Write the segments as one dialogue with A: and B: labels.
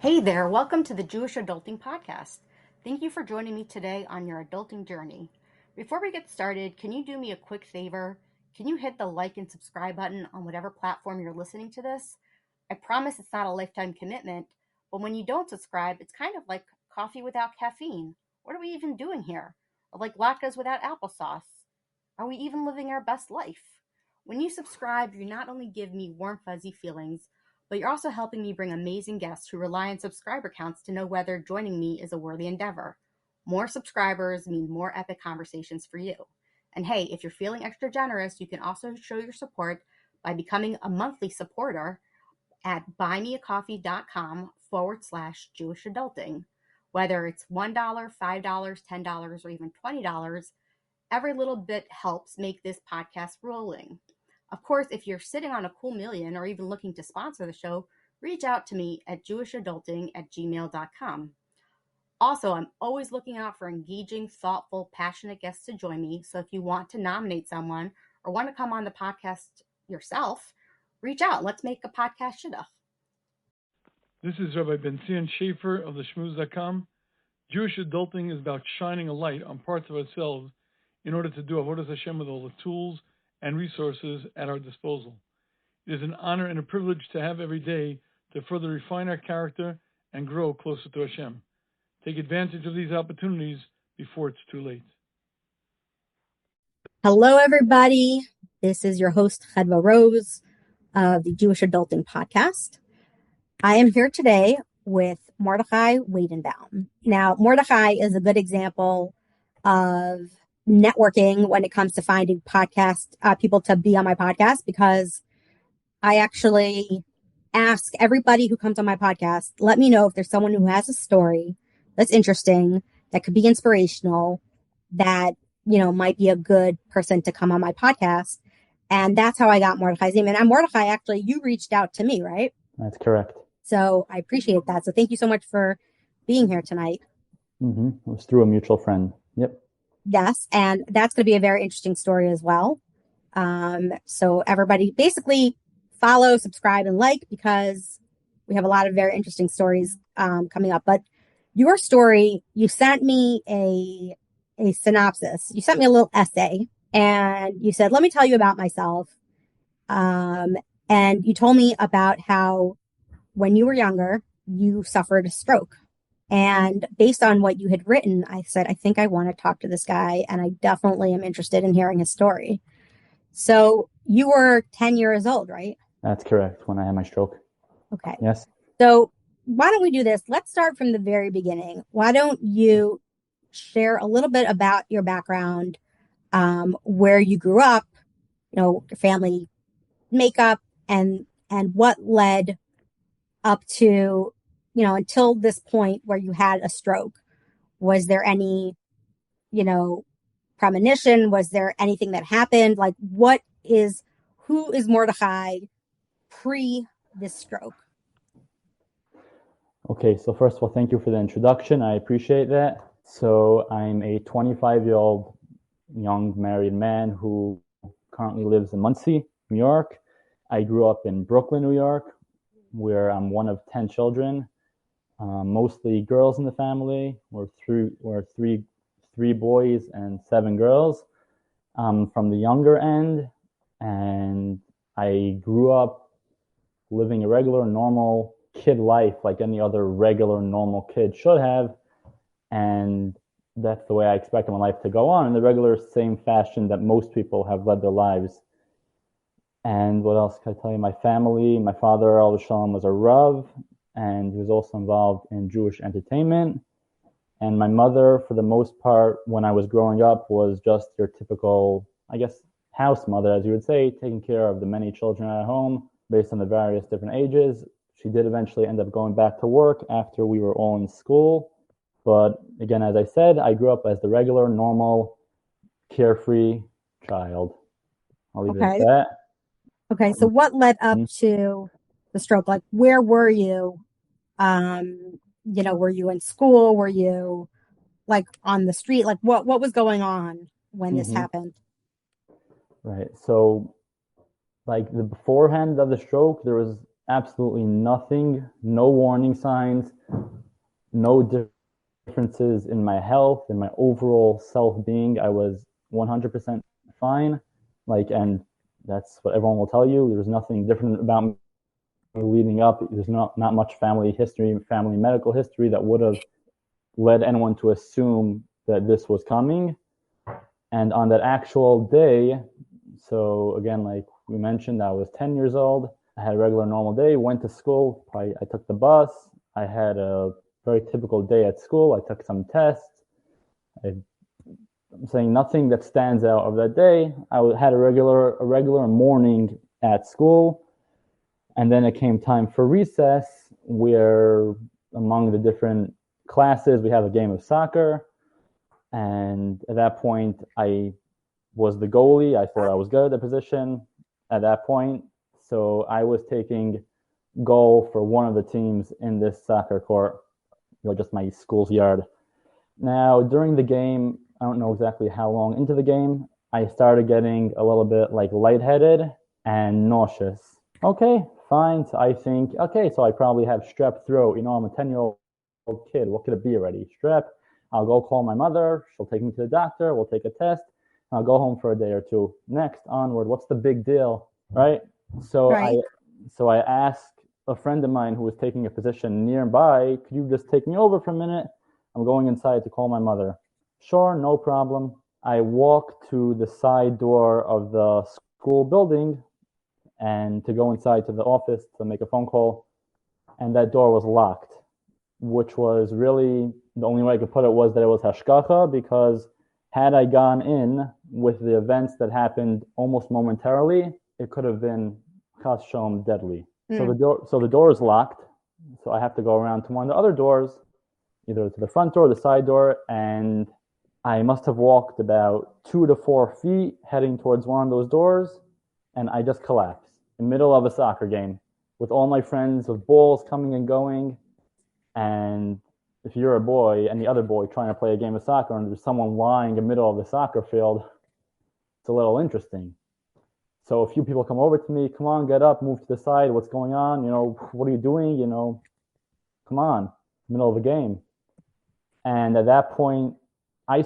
A: Hey there, welcome to the Jewish Adulting Podcast. Thank you for joining me today on your adulting journey. Before we get started, can you do me a quick favor? Can you hit the like and subscribe button on whatever platform you're listening to this? I promise it's not a lifetime commitment, but when you don't subscribe, it's kind of like coffee without caffeine. What are we even doing here? Or like latkes without applesauce? Are we even living our best life? When you subscribe, you not only give me warm, fuzzy feelings, but you're also helping me bring amazing guests who rely on subscriber counts to know whether joining me is a worthy endeavor. More subscribers mean more epic conversations for you. And hey, if you're feeling extra generous, you can also show your support by becoming a monthly supporter at buymeacoffee.com/Jewish Adulting. Whether it's $1, $5, $10, or even $20, every little bit helps make this podcast rolling. Of course, if you're sitting on a cool million or even looking to sponsor the show, reach out to me at jewishadulting@gmail.com. Also, I'm always looking out for engaging, thoughtful, passionate guests to join me. So if you want to nominate someone or want to come on the podcast yourself, reach out. Let's make a podcast shidduch.
B: This is Rabbi Ben Zion Schaefer of the Shmooze.com. Jewish adulting is about shining a light on parts of ourselves in order to do Avodas Hashem with all the tools and resources at our disposal. It is an honor and a privilege to have every day to further refine our character and grow closer to Hashem. Take advantage of these opportunities before it's too late.
A: Hello, everybody. This is your host, Chedva Rose of the Jewish Adulting Podcast. I am here today with Mordechai Waidenbaum. Now, Mordechai is a good example of networking when it comes to finding people to be on my podcast, because I actually ask everybody who comes on my podcast, let me know if there's someone who has a story that's interesting, that could be inspirational, that, might be a good person to come on my podcast. And that's how I got Mordechai's name. And Mordechai, actually, you reached out to me, right?
C: That's correct.
A: So I appreciate that. So thank you so much for being here tonight.
C: It was through a mutual friend. Yep.
A: Yes. And that's going to be a very interesting story as well. So everybody basically follow, subscribe, and like, because we have a lot of very interesting stories coming up. But your story, you sent me a synopsis. You sent me a little essay, and you said, let me tell you about myself. And you told me about how when you were younger, you suffered a stroke. And based on what you had written, I said, I think I want to talk to this guy, and I definitely am interested in hearing his story. So you were 10 years old, right?
C: That's correct, when I had my stroke.
A: Okay.
C: Yes.
A: So why don't we do this? Let's start from the very beginning. Why don't you share a little bit about your background, where you grew up, your family makeup, and what led up to, until this point where you had a stroke. Was there any, premonition? Was there anything that happened? Like, who is Mordechai pre this stroke?
C: Okay, so first of all, thank you for the introduction. I appreciate that. So I'm a 25-year-old young married man who currently lives in Monsey, New York. I grew up in Brooklyn, New York, where I'm one of 10 children, mostly girls in the family. We're three boys and 7 girls. From the younger end, and I grew up living a regular, normal kid life like any other regular, normal kid should have, and that's the way I expected my life to go on, in the regular same fashion that most people have led their lives. And what else can I tell you? My family, my father, Al Shalom, was a Rav, and he was also involved in Jewish entertainment. And my mother, for the most part, when I was growing up, was just your typical, I guess, house mother, as you would say, taking care of the many children at home based on the various different ages. She did eventually end up going back to work after we were all in school. But again, as I said, I grew up as the regular, normal, carefree child. I'll leave it at that.
A: Okay, so what led up to the stroke? Like, where were you? Were you in school? Were you like on the street? Like, what was going on when this happened?
C: Right. So, like the beforehand of the stroke, there was absolutely nothing, no warning signs. no differences in my health, in my overall self-being. I was 100% fine. And that's what everyone will tell you. There's nothing different about me leading up. There's not much family medical history that would have led anyone to assume that this was coming. And on that actual day, so again, like we mentioned, I was 10 years old. I had a regular normal day, went to school. I took the bus. I had a very typical day at school. I took some tests. I'm saying nothing that stands out of that day. I had a regular morning at school. And then it came time for recess, where among the different classes, we have a game of soccer. And at that point, I was the goalie. I thought I was good at the position at that point. So I was taking goal for one of the teams in this soccer court, just my school's yard. Now, during the game, I don't know exactly how long into the game, I started getting a little bit lightheaded and nauseous. Okay, fine. So I think, okay, so I probably have strep throat. I'm a 10-year-old kid. What could it be already? Strep. I'll go call my mother. She'll take me to the doctor. We'll take a test. I'll go home for a day or two. Next, onward. What's the big deal, right? So
A: Right.
C: I asked a friend of mine who was taking a position nearby, could you just take me over for a minute? I'm going inside to call my mother. Sure, no problem. I walk to the side door of the school building and to go inside to the office to make a phone call, and that door was locked, which was really the only way I could put it was that it was hashgacha, because had I gone in with the events that happened almost momentarily, it could have been chas shalom deadly. So the door is locked. So I have to go around to one of the other doors, either to the front door or the side door, and I must have walked about 2 to 4 feet heading towards one of those doors, and I just collapsed in the middle of a soccer game with all my friends with balls coming and going. And if you're a boy and the other boy trying to play a game of soccer and there's someone lying in the middle of the soccer field, it's a little interesting. So a few people come over to me, come on, get up, move to the side, what's going on? What are you doing? Come on, middle of the game. And at that point, I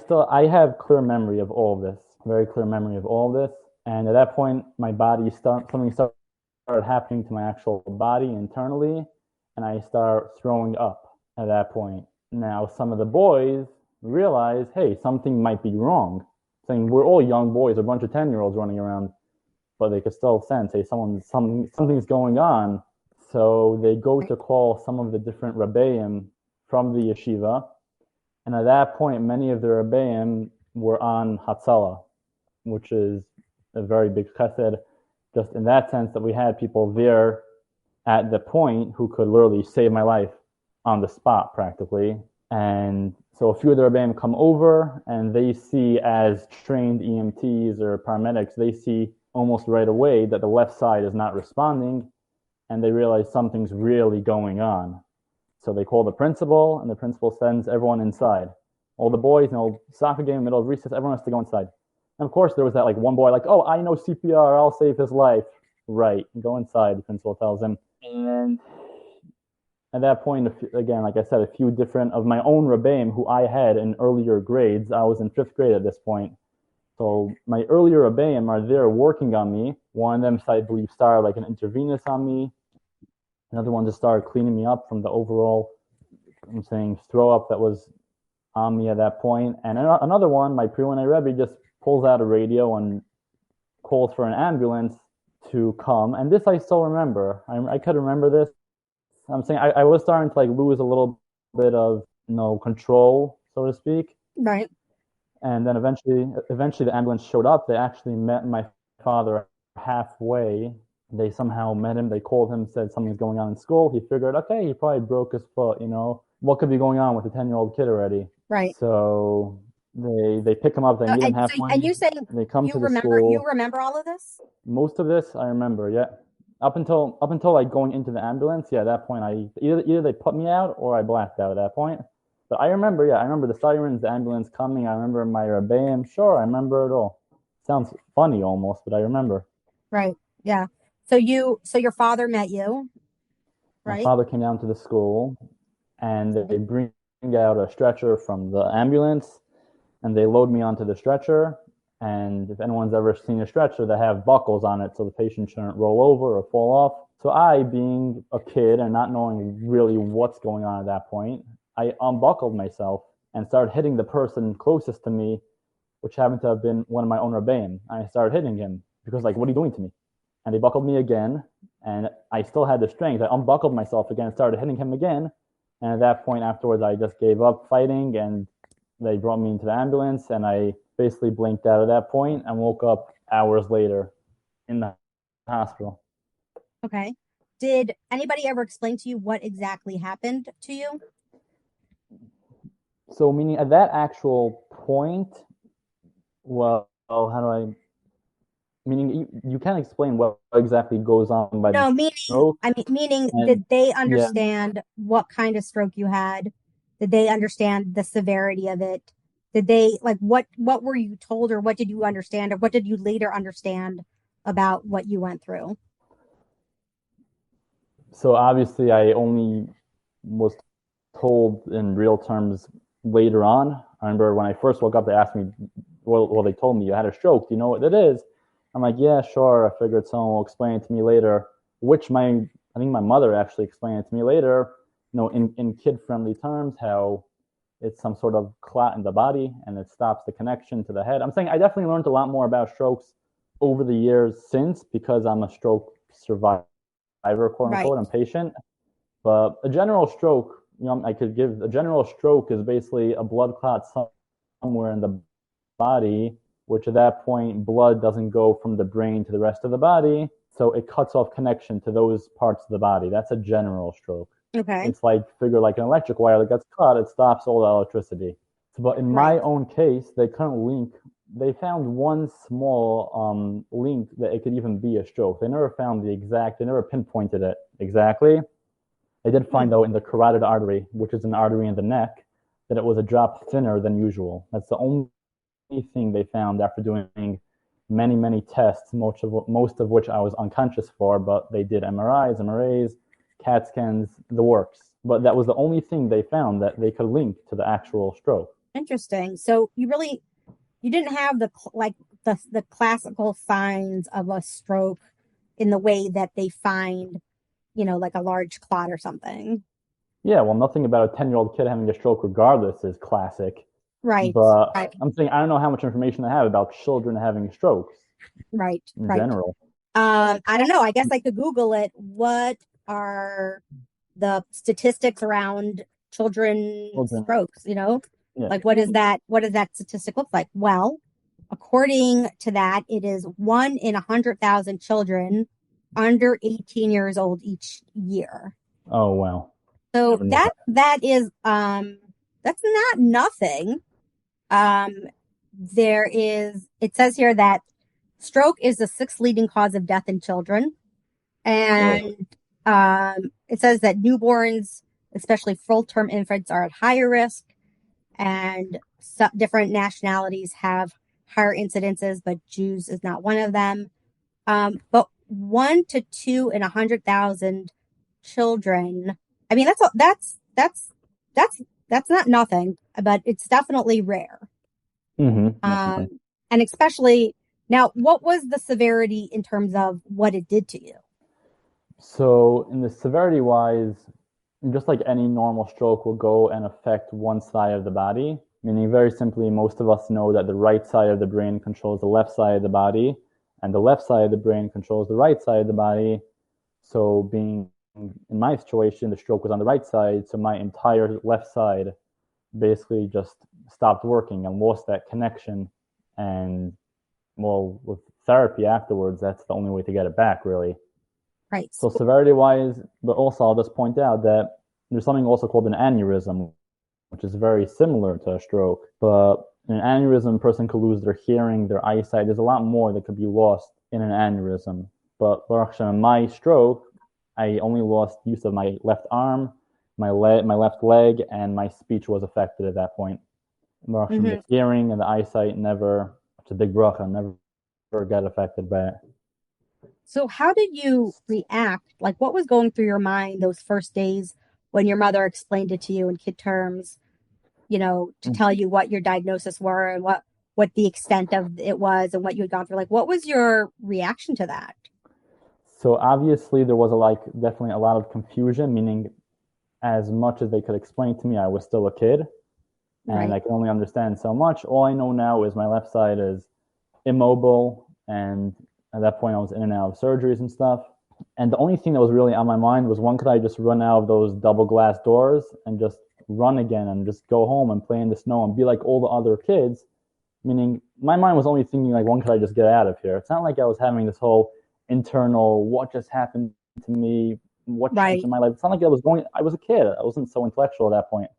C: have clear memory of all of this, very clear memory of all of this. And at that point, my body something started happening to my actual body internally, and I start throwing up at that point. Now, some of the boys realize, hey, something might be wrong. Saying we're all young boys, a bunch of 10-year-olds running around, but they could still sense, hey, something's going on. So they go to call some of the different Rebbeim from the yeshiva. And at that point, many of the Rebbeim were on Hatzalah, which is a very big chesed, just in that sense that we had people there at the point who could literally save my life on the spot practically. And so a few of the Rebbeim come over, and they see, as trained EMTs or paramedics, they see almost right away that the left side is not responding, and they realize something's really going on. So they call the principal, and the principal sends everyone inside. All the boys, soccer game, middle of recess, everyone has to go inside. And of course, there was that one boy oh, I know CPR, I'll save his life. Right, go inside, the principal tells him. And at that point, again, like I said, a few different of my own Rebbeim who I had in earlier grades. I was in 5th grade at this point. So my earlier Rebbeim are there working on me. One of them, I believe, started an intravenous on me. Another one just started cleaning me up from the overall, throw up that was on me at that point. And another one, my pre-1A Rebbi, just pulls out a radio and calls for an ambulance to come. And this I still remember. I could remember this. I was starting to lose a little bit of control, so to speak.
A: Right.
C: And then eventually the ambulance showed up. They actually met my father halfway. They somehow met him. They called him, said something's going on in school. He figured, okay, he probably broke his foot. What could be going on with a 10-year-old kid already?
A: Right.
C: So they pick him up. They meet him halfway.
A: And you say
C: they come
A: you
C: to the
A: remember
C: school.
A: you remember all of this?
C: Most of this I remember, yeah. Up until going into the ambulance, yeah. At that point, I either they put me out or I blacked out at that point. But I remember the sirens, the ambulance coming. I remember my Rebbeim. Sure, I remember it all. Sounds funny almost, but I remember.
A: Right. Yeah. So your father met you, right?
C: My father came down to the school, and they bring out a stretcher from the ambulance, and they load me onto the stretcher. And if anyone's ever seen a stretcher, they have buckles on it so the patient shouldn't roll over or fall off. So I, being a kid and not knowing really what's going on at that point, I unbuckled myself and started hitting the person closest to me, which happened to have been one of my own Rebbeim. I started hitting him because, like, what are you doing to me? And they buckled me again, and I still had the strength. I unbuckled myself again and started hitting him again. And at that point afterwards, I just gave up fighting, and they brought me into the ambulance, and I basically blinked out at that point and woke up hours later in the hospital.
A: Okay. Did anybody ever explain to you what exactly happened to you?
C: So, meaning at that actual point, well, how do I? Meaning you can't explain what exactly goes on by the stroke.
A: Meaning, did they understand what kind of stroke you had? Did they understand the severity of it? Did they, like, what were you told, or what did you understand, or what did you later understand about what you went through?
C: So obviously I only was told in real terms later on. I remember when I first woke up, they asked me, well, they told me you had a stroke. Do you know what it is? I'm like, yeah, sure. I figured someone will explain it to me later, which I think my mother actually explained it to me later, in kid-friendly terms, how it's some sort of clot in the body and it stops the connection to the head. I'm saying I definitely learned a lot more about strokes over the years since, because I'm a stroke survivor, quote unquote, and patient. But a general stroke, a general stroke is basically a blood clot somewhere in the body, which at that point, blood doesn't go from the brain to the rest of the body. So it cuts off connection to those parts of the body. That's a general stroke.
A: Okay.
C: It's like an electric wire that gets cut, it stops all the electricity. But in my own case, they couldn't link. They found one small link that it could even be a stroke. They never pinpointed it exactly. They did find out in the carotid artery, which is an artery in the neck, that it was a drop thinner than usual. That's the only thing they found after doing many, many tests, most of which I was unconscious for, but they did MRAs, CAT scans, the works. But that was the only thing they found that they could link to the actual stroke.
A: Interesting. So you didn't have the classical signs of a stroke in the way that they find, like a large clot or something.
C: Yeah, well, nothing about a 10-year-old kid having a stroke regardless is classic.
A: Right.
C: But I'm saying I don't know how much information they have about children having strokes.
A: Right.
C: In general.
A: I don't know. I guess I could Google it. What are the statistics around children's strokes? Like, what does that statistic look like? Well, according to that, it is 1 in 100,000 children under 18 years old each year.
C: Oh, wow.
A: So that is that's not nothing. It says here that stroke is the 6th leading cause of death in children. And it says that newborns, especially full-term infants, are at higher risk, and different nationalities have higher incidences, but Jews is not one of them. But 1 to 2 in 100,000 children. I mean, that's not nothing, but it's definitely rare.
C: Mm-hmm.
A: And especially now, what was the severity in terms of what it did to you?
C: So in the severity wise, just like any normal stroke will go and affect one side of the body, meaning very simply, most of us know that the right side of the brain controls the left side of the body, and the left side of the brain controls the right side of the body. So being in my situation, the stroke was on the right side, so my entire left side basically just stopped working and lost that connection. And well, with therapy afterwards, that's the only way to get it back, really.
A: Right.
C: So severity-wise, but also I'll just point out that there's something also called an aneurysm, which is very similar to a stroke. But in an aneurysm, a person could lose their hearing, their eyesight. There's a lot more that could be lost in an aneurysm. But in my stroke, I only lost use of my left arm, my left leg, and my speech was affected at that point. The hearing and the eyesight never, it's a big bracha, never got affected by it.
A: So how did you react? Like, what was going through your mind those first days when your mother explained it to you in kid terms? to tell you what your diagnosis were and what the extent of it was and what you had gone through. Like, what was your reaction to that?
C: So obviously there was definitely a lot of confusion, meaning as much as they could explain to me, I was still a kid and I can only understand so much. All I know now is my left side is immobile, and at that point I was in and out of surgeries and stuff. And the only thing that was really on my mind was, when could I just run out of those double glass doors and just run again and just go home and play in the snow and be like all the other kids? Meaning my mind was only thinking, like, when could I just get out of here? It's not like I was having this whole internal, what just happened to me? What changed in my life? It's not like I was a kid. I wasn't so intellectual at that point.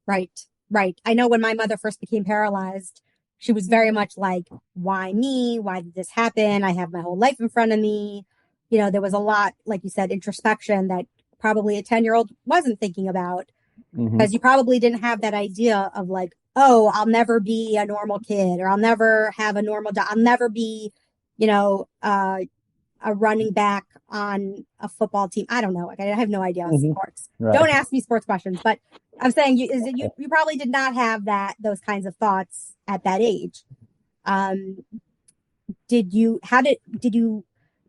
A: Right. I know when my mother first became paralyzed, she was very much like, why me? Why did this happen? I have my whole life in front of me. There was a lot, like you said, introspection that probably a 10-year-old wasn't thinking about, because you probably didn't have that idea of like, oh, I'll never be a normal kid, or I'll never have a normal job. I'll never be, a running back on a football team. I don't know. Like, I have no idea on sports. Right. Don't ask me sports questions, but I'm saying you probably did not have those kinds of thoughts at that age. Did you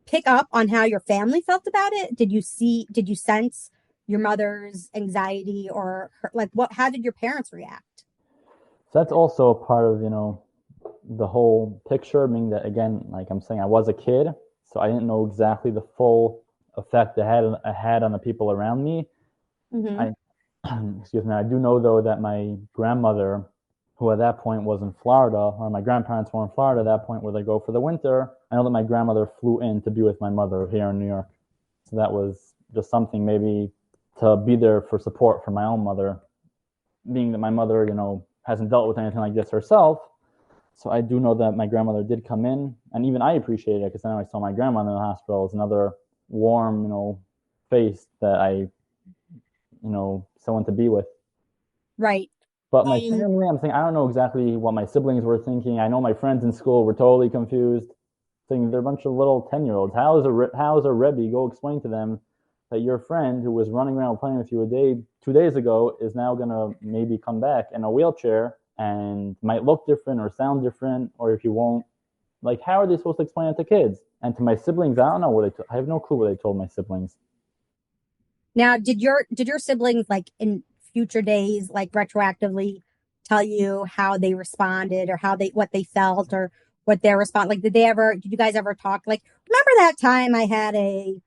A: pick up on how your family felt about it? Did you sense your mother's anxiety, or how did your parents react?
C: So that's also a part of, the whole picture, meaning that, again, like I'm saying, I was a kid, so I didn't know exactly the full effect it had on the people around me. Excuse me. I do know, though, that my grandmother, who at that point was in Florida, or my grandparents were in Florida at that point where they go for the winter, I know that my grandmother flew in to be with my mother here in New York. So that was just something, maybe to be there for support for my own mother, being that my mother, hasn't dealt with anything like this herself. So I do know that my grandmother did come in, and even I appreciated it, because then I saw my grandmother in the hospital as another warm, face that I, someone to be with.
A: Right.
C: But my family, I'm saying, I don't know exactly what my siblings were thinking. I know my friends in school were totally confused, saying they're a bunch of little 10-year-olds. How is a Rebbi? Go explain to them that your friend who was running around playing with you 2 days ago is now going to maybe come back in a wheelchair and might look different or sound different, or if you won't. Like, how are they supposed to explain it to kids? And to my siblings, I don't know I have no clue what they told my siblings.
A: Now, did your siblings, like, in future days, like, retroactively tell you how they responded, or what they felt, or what their response? Like, did you guys ever talk? Like, remember that time I had a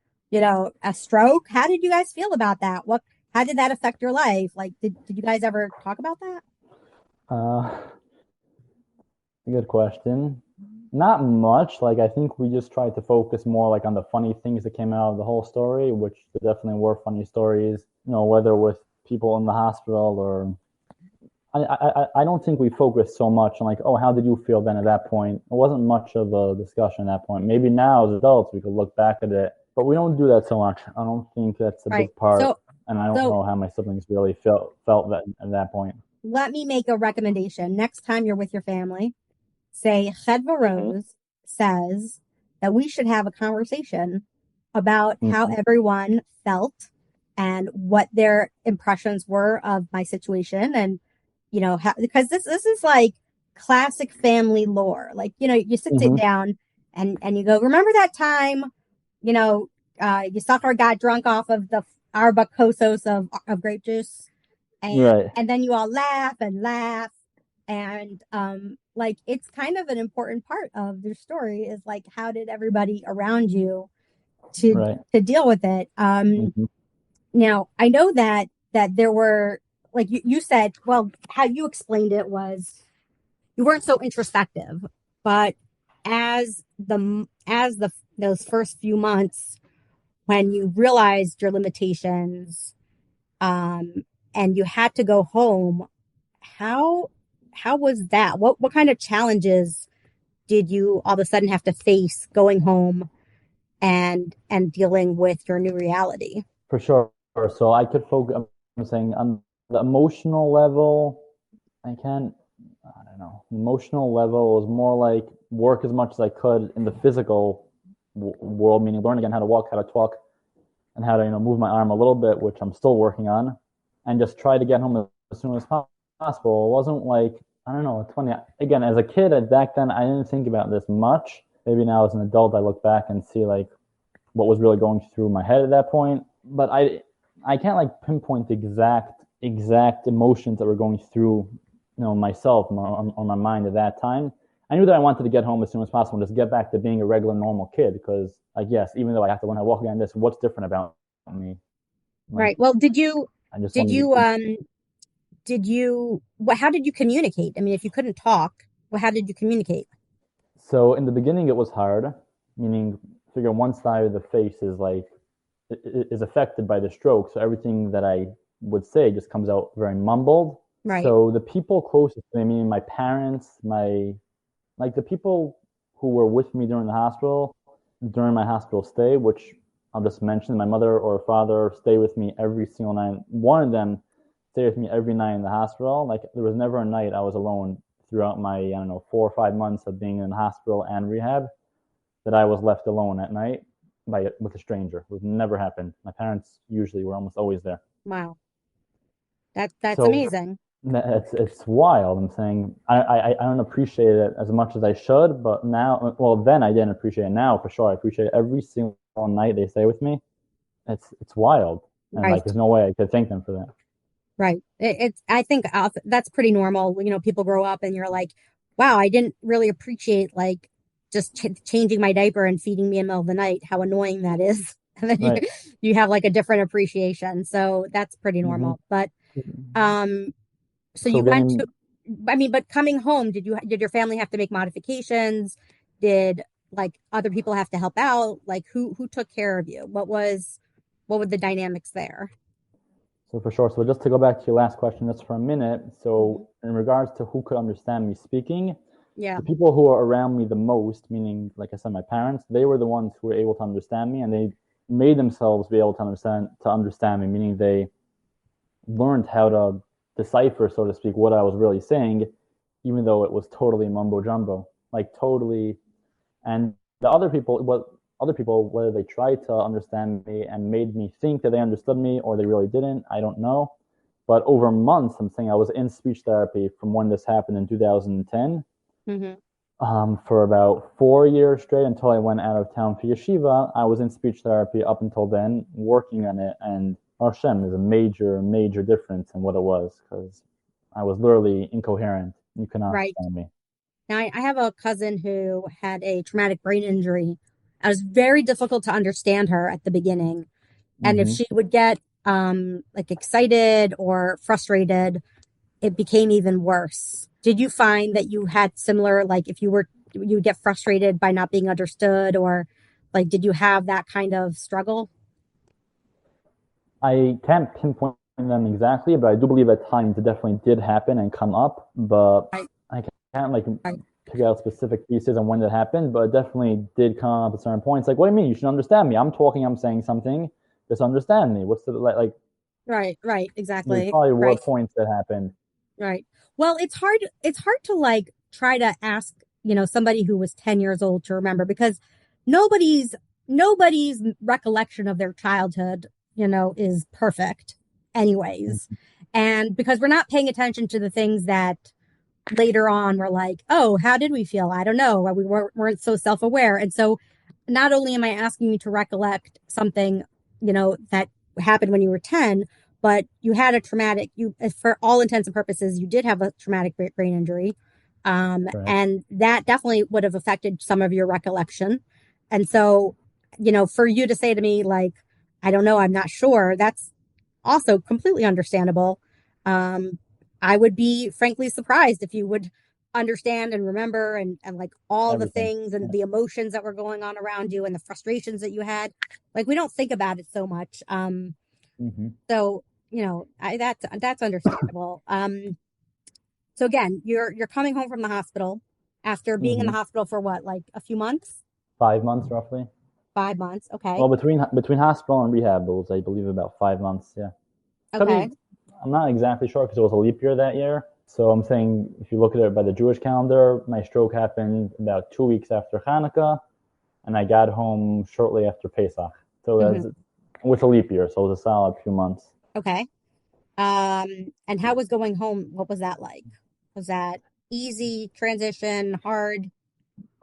A: stroke? How did you guys feel about that? How did that affect your life? Like, did you guys ever talk about that?
C: Good question. Not much. Like, I think we just tried to focus more like on the funny things that came out of the whole story, which there definitely were funny stories, whether with people in the hospital, or I don't think we focused so much on like, oh, how did you feel then at that point? It wasn't much of a discussion at that point. Maybe now as adults we could look back at it, but we don't do that so much. I don't think that's a big part, and I don't know how my siblings really felt that at that point.
A: Let me make a recommendation. Next time you're with your family, say Chedva Rose says that we should have a conversation about how everyone felt and what their impressions were of my situation, and because this is like classic family lore. Like, you sit down and you go, remember that time, Yisachar got drunk off of the arba kosos of grape juice, and then you all laugh, and like, it's kind of an important part of their story, is like, how did everybody around you to deal with it? Now, I know that there were, like you said, well, how you explained it was you weren't so introspective, but as those first few months, when you realized your limitations, and you had to go home, how was that? What kind of challenges did you all of a sudden have to face going home and dealing with your new reality?
C: For sure. So I could focus, I'm saying, on the emotional level. I don't know. The emotional level was more like work as much as I could in the physical world, meaning learn again how to walk, how to talk, and how to move my arm a little bit, which I'm still working on, and just try to get home as soon as hospital, it wasn't like, I don't know, it's funny. Again, as a kid, back then, I didn't think about this much. Maybe now as an adult, I look back and see like what was really going through my head at that point. But I can't like pinpoint the exact emotions that were going through, myself on my mind at that time. I knew that I wanted to get home as soon as possible and just get back to being a regular, normal kid. Because, like, yes, even though I have to learn how to walk again, what's different about me? Like,
A: Right. Well, did you
C: I just
A: did
C: wanted
A: you
C: to.
A: how did you communicate? I mean, if you couldn't talk, well, how did you communicate?
C: So in the beginning, it was hard, meaning figure one side of the face is like is affected by the stroke, so everything that I would say just comes out very mumbled.
A: Right.
C: So the people closest to me, meaning my parents, the people who were with me during my hospital stay, which I'll just mention, my mother or father stay with me every single night. One of them stayed with me every night in the hospital. Like there was never a night I was alone throughout my, I don't know, 4 or 5 months of being in the hospital and rehab that I was left alone at night with a stranger. It would never happen. My parents usually were almost always there.
A: Wow. That's
C: So
A: amazing.
C: it's wild. I'm saying I don't appreciate it as much as I should, but now, well, then I didn't appreciate it. Now for sure, I appreciate it every single night they stay with me. It's wild, and like
A: Right.
C: there's no way I could thank them for that.
A: Right. I think that's pretty normal. People grow up and you're like, wow, I didn't really appreciate like just changing my diaper and feeding me in the middle of the night, how annoying that is. And then
C: Right.
A: you have like a different appreciation. So that's pretty
C: Mm-hmm.
A: normal. But um so
C: So
A: you went
C: getting
A: to, I mean, but coming home, did your family have to make modifications? Did like other people have to help out? Like who took care of you? What were the dynamics there?
C: So for sure. So just to go back to your last question just for a minute.
A: Hmm.
C: So in regards to who could understand me speaking,
A: Yeah.
C: the people who are around me the most, meaning, like I said, my parents, they were the ones who were able to understand me, and they made themselves be able to understand me, meaning they learned how to decipher, so to speak, what I was really saying, even though it was totally mumbo jumbo, like totally. And other people, whether they tried to understand me and made me think that they understood me or they really didn't, I don't know. But over months, I'm saying I was in speech therapy from when this happened in 2010
A: Hmm.
C: for about 4 years straight until I went out of town for yeshiva. I was in speech therapy up until then, working on it, and Hashem is a major, major difference in what it was because I was literally incoherent. You cannot
A: Right.
C: understand me.
A: Now, I have a cousin who had a traumatic brain injury. It was very difficult to understand her at the beginning. And if
C: Mm-hmm.
A: she would get like excited or frustrated, it became even worse. Did you find that you had similar, like if you would get frustrated by not being understood, or like did you have that kind of struggle?
C: I can't pinpoint them exactly, but I do believe at times it definitely did happen and come up. But
A: Right,
C: I can't like
A: right,
C: pick out specific pieces and when that happened. But it definitely did come up at certain points. Like, what do you mean? You should understand me. I'm talking. I'm saying something. Just understand me. What's the like?
A: right,
C: There's
A: exactly.
C: probably
A: Right,
C: were points that happened.
A: right. Well, it's hard to like try to ask, somebody who was 10 years old to remember because nobody's nobody's recollection of their childhood, is perfect anyways. And because we're not paying attention to the things that later on we're like, oh, how did we feel? I don't know. We weren't so self-aware. And so not only am I asking you to recollect something, that happened when you were 10, but you had for all intents and purposes, you did have a traumatic brain injury.
C: Correct.
A: And that definitely would have affected some of your recollection. And so, for you to say to me, like, I don't know, I'm not sure, that's also completely understandable. Um, I would be frankly surprised if you would understand and remember and like all the
C: Everything.
A: things and
C: Yeah.
A: the emotions that were going on around you and the frustrations that you had. Like we don't think about it so much.
C: Mm-hmm.
A: So that's understandable. So again, you're coming home from the hospital after being in the
C: Mm-hmm.
A: hospital for what, like a few months,
C: 5 months roughly.
A: 5 months. Okay,
C: Well, between hospital and rehab, it was I believe about 5 months. Yeah. Could
A: okay,
C: be. I'm not exactly sure because it was a leap year that year. So I'm saying if you look at it by the Jewish calendar, my stroke happened about 2 weeks after Hanukkah, and I got home shortly after Pesach. So
A: hmm,
C: that's with a leap year, so it was a solid few months.
A: okay. And how was going home? What was that like? Was that easy transition, hard?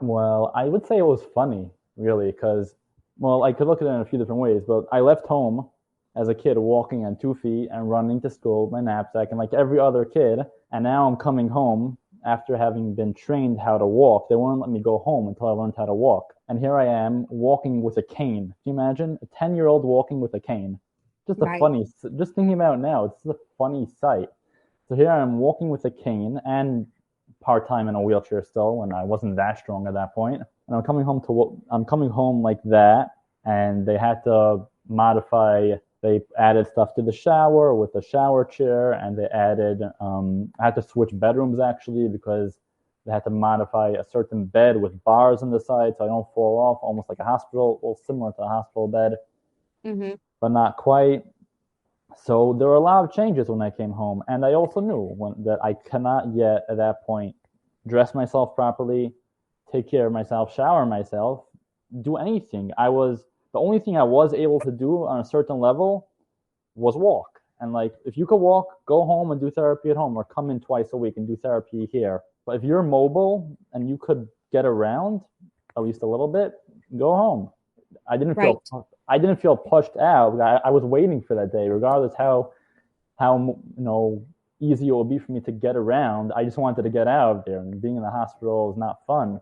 C: Well, I would say it was funny, really, because, well, I could look at it in a few different ways, but I left home as a kid walking on 2 feet and running to school with my knapsack and like every other kid. And now I'm coming home after having been trained how to walk. They wouldn't let me go home until I learned how to walk. And here I am walking with a cane. Can you imagine? A 10-year-old walking with a cane.
A: Right.
C: Just thinking about it now, it's a funny sight. So here I am walking with a cane and part-time in a wheelchair still when I wasn't that strong at that point. And I'm coming home like that, and they had to modify. They added stuff to the shower with the shower chair, and they added. I had to switch bedrooms actually because they had to modify a certain bed with bars on the side so I don't fall off, almost like a hospital, well, similar to a hospital bed, but not quite. So there were a lot of changes when I came home, and I also knew that I cannot yet at that point dress myself properly, take care of myself, shower myself, do anything. The only thing I was able to do on a certain level was walk. And like, if you could walk, go home and do therapy at home, or come in twice a week and do therapy here. But if you're mobile and you could get around at least a little bit, go home. I didn't
A: Right.
C: feel pushed out. I was waiting for that day, regardless how easy it would be for me to get around. I just wanted to get out of there, and being in the hospital is not fun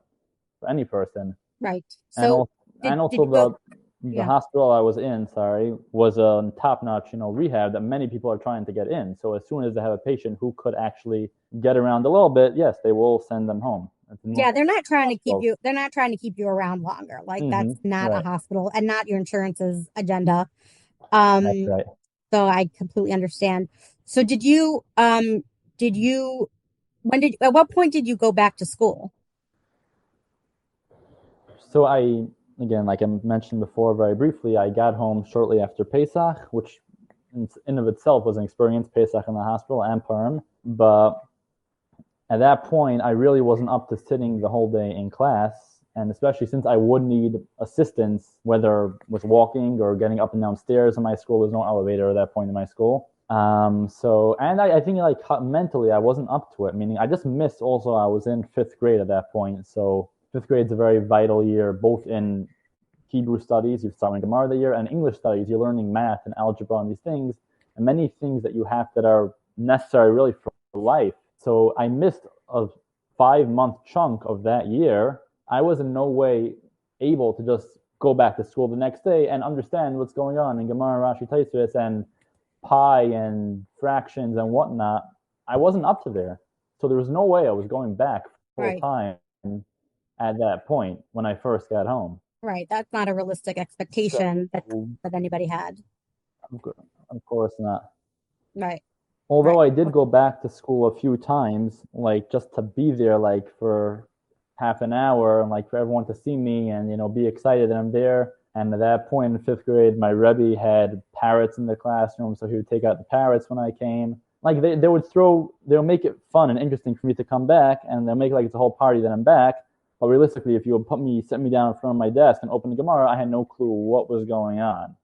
C: for any person.
A: Right.
C: And
A: So did you go?
C: the
A: Yeah.
C: hospital I was in, was a top-notch, rehab that many people are trying to get in. So as soon as they have a patient who could actually get around a little bit, yes, they will send them home.
A: Yeah, they're not trying to keep
C: Hospitals.
A: you. They're not trying to keep you around longer. Like that's not a
C: Right.
A: hospital and not your insurance's agenda.
C: That's
A: Um,
C: right.
A: so I completely understand. So at what point did you go back to school?
C: So again, like I mentioned before very briefly, I got home shortly after Pesach, which in of itself was an experience, Pesach in the hospital and Purim. But at that point, I really wasn't up to sitting the whole day in class. And especially since I would need assistance, whether with walking or getting up and down stairs in my school, there's no elevator at that point in my school. And I think like mentally, I wasn't up to it, meaning I just missed also, I was in 5th grade at that point. So 5th grade is a very vital year, both in Hebrew studies, you're starting Gemara the year, and English studies, you're learning math and algebra and these things, and many things that you have that are necessary really for life. So I missed a 5-month chunk of that year. I was in no way able to just go back to school the next day and understand what's going on in Gemara, Rashi, Tosfos, and pi and fractions and whatnot. I wasn't up to there. So there was no way I was going back full
A: Right.
C: time at that point when I first got home.
A: Right. That's not a realistic expectation that anybody had.
C: Of course not.
A: Right.
C: Although
A: Right.
C: I did go back to school a few times, like just to be there, like for half an hour, and like for everyone to see me and be excited that I'm there. And at that point in 5th grade, my Rebbi had parrots in the classroom, so he would take out the parrots when I came. Like they'll make it fun and interesting for me to come back, and they'll make like it's a whole party that I'm back. But realistically, if you would set me down in front of my desk and open the Gemara, I had no clue what was going on.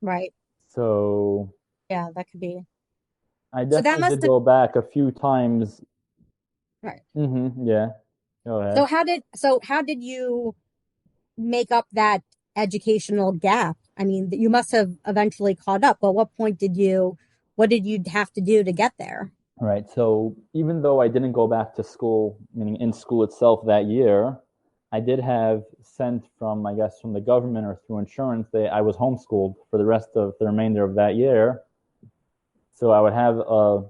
A: Right.
C: So
A: Yeah, that could be.
C: I
A: So that
C: definitely
A: must
C: did
A: have.
C: go back a few times.
A: Right.
C: Yeah. Go ahead.
A: So how did you make up that educational gap? I mean, you must have eventually caught up. But what did you have to do to get there?
C: Right. So even though I didn't go back to school, meaning in school itself that year, I did have sent from, I guess, from the government or through insurance, I was homeschooled for the remainder of that year. So I would have a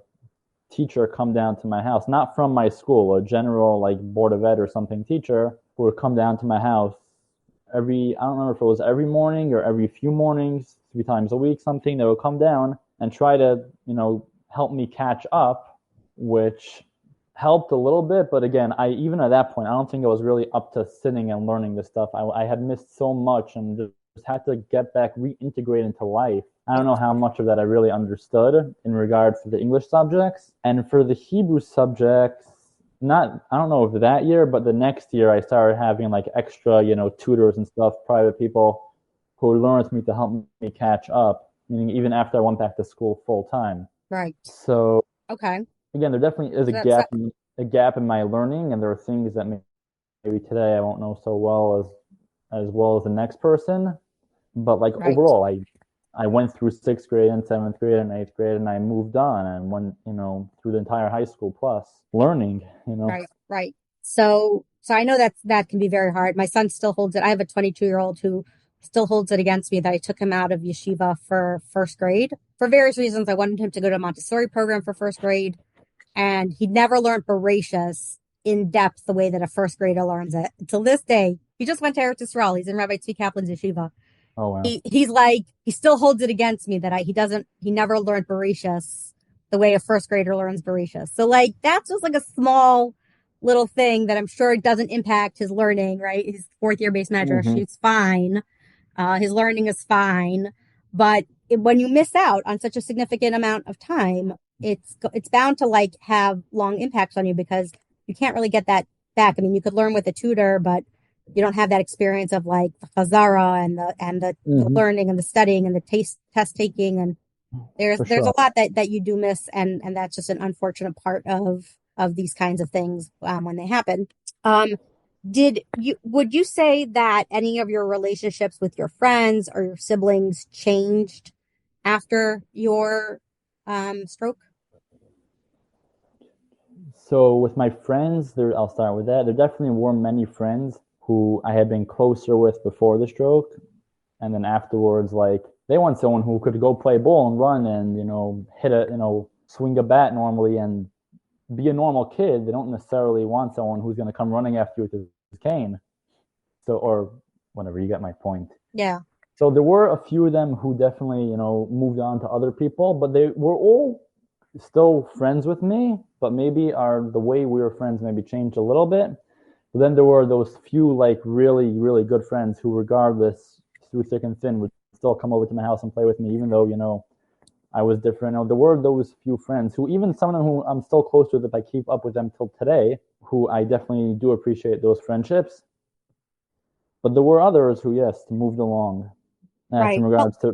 C: teacher come down to my house, not from my school, a general like board of ed or something teacher who would come down to my house I don't remember if it was every morning or every few mornings, 3 times a week, something. They would come down and try to, help me catch up, which helped a little bit. But again, even at that point, I don't think I was really up to sitting and learning this stuff. I had missed so much and just had to get back, reintegrate into life. I don't know how much of that I really understood in regards to the English subjects. And for the Hebrew subjects, I don't know if that year, but the next year I started having like extra, tutors and stuff, private people who would learn with me to help me catch up, meaning even after I went back to school full time.
A: Right.
C: So
A: Okay.
C: again, there definitely is
A: So that's that.
C: a gap in my learning, and there are things that maybe today I won't know so well as the next person. But like
A: Right.
C: overall, I went through sixth grade and seventh grade and eighth grade, and I moved on and went, through the entire high school plus learning,
A: Right. Right. So I know that can be very hard. My son still holds it. I have a 22-year-old who still holds it against me that I took him out of yeshiva for first grade for various reasons. I wanted him to go to a Montessori program for first grade, and he never learned Bereshis in depth the way that a first grader learns it. Until this day, he just went to Eretz Yisrael. He's in Rabbi Tzvi Kaplan's yeshiva.
C: Oh wow.
A: He's like, he still holds it against me that he never learned Bereshis the way a first grader learns Bereshis. So like, that's just like a small little thing that I'm sure it doesn't impact his learning, right? His fourth year base measure,
C: Mm-hmm.
A: shoots fine. His learning is fine. But when you miss out on such a significant amount of time, it's bound to like have long impacts on you because you can't really get that back. I mean, you could learn with a tutor, but you don't have that experience of like the chazara and the learning and the studying and the test taking, and there's a lot that you do miss, and that's just an unfortunate part of these kinds of things when they happen. Would you say that any of your relationships with your friends or your siblings changed after your stroke?
C: So with my friends, I'll start with that. There definitely were many friends who I had been closer with before the stroke, and then afterwards, like they want someone who could go play ball and run and swing a bat normally and be a normal kid. They don't necessarily want someone who's going to come running after you with his cane. So or whatever, you get my point.
A: Yeah.
C: So there were a few of them who definitely moved on to other people, but they were all still friends with me, but maybe the way we were friends maybe changed a little bit. But then there were those few like really, really good friends who, regardless, through thick and thin, would still come over to my house and play with me, even though, I was different. There were those few friends who, even some of them who I'm still close with, if I keep up with them till today, who I definitely do appreciate those friendships. But there were others who, yes, moved along. That's in
A: Right. Well,
C: regards to.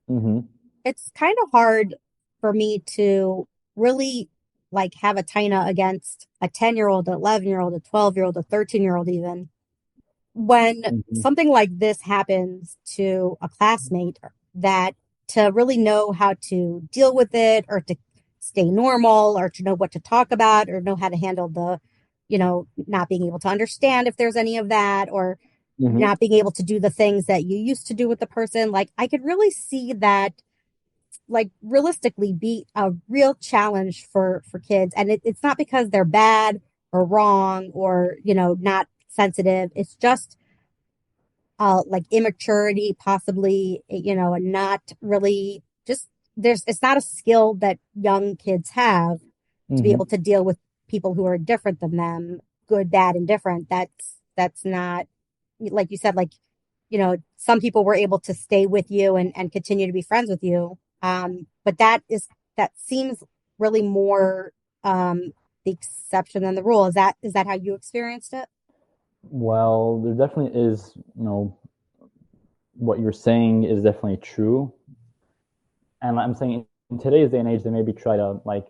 C: Mm-hmm.
A: it's kind of hard for me to really like have a taina against a 10-year-old, an 11-year-old, a 12-year-old, a 13-year-old even. When
C: Mm-hmm.
A: something like this happens to a classmate, that to really know how to deal with it or to stay normal or to know what to talk about or know how to handle the, not being able to understand if there's any of that or
C: Mm-hmm.
A: not being able to do the things that you used to do with the person. Like I could really see that like realistically be a real challenge for kids, and it's not because they're bad or wrong or not sensitive. It's just like immaturity possibly, and not really just it's not a skill that young kids have to be
C: Mm-hmm.
A: able to deal with people who are different than them, good, bad, and different. That's not, like you said, like some people were able to stay with you and continue to be friends with you. But that seems really more the exception than the rule. Is that how you experienced it?
C: Well, there definitely is, what you're saying is definitely true. And I'm saying in today's day and age, they maybe try to like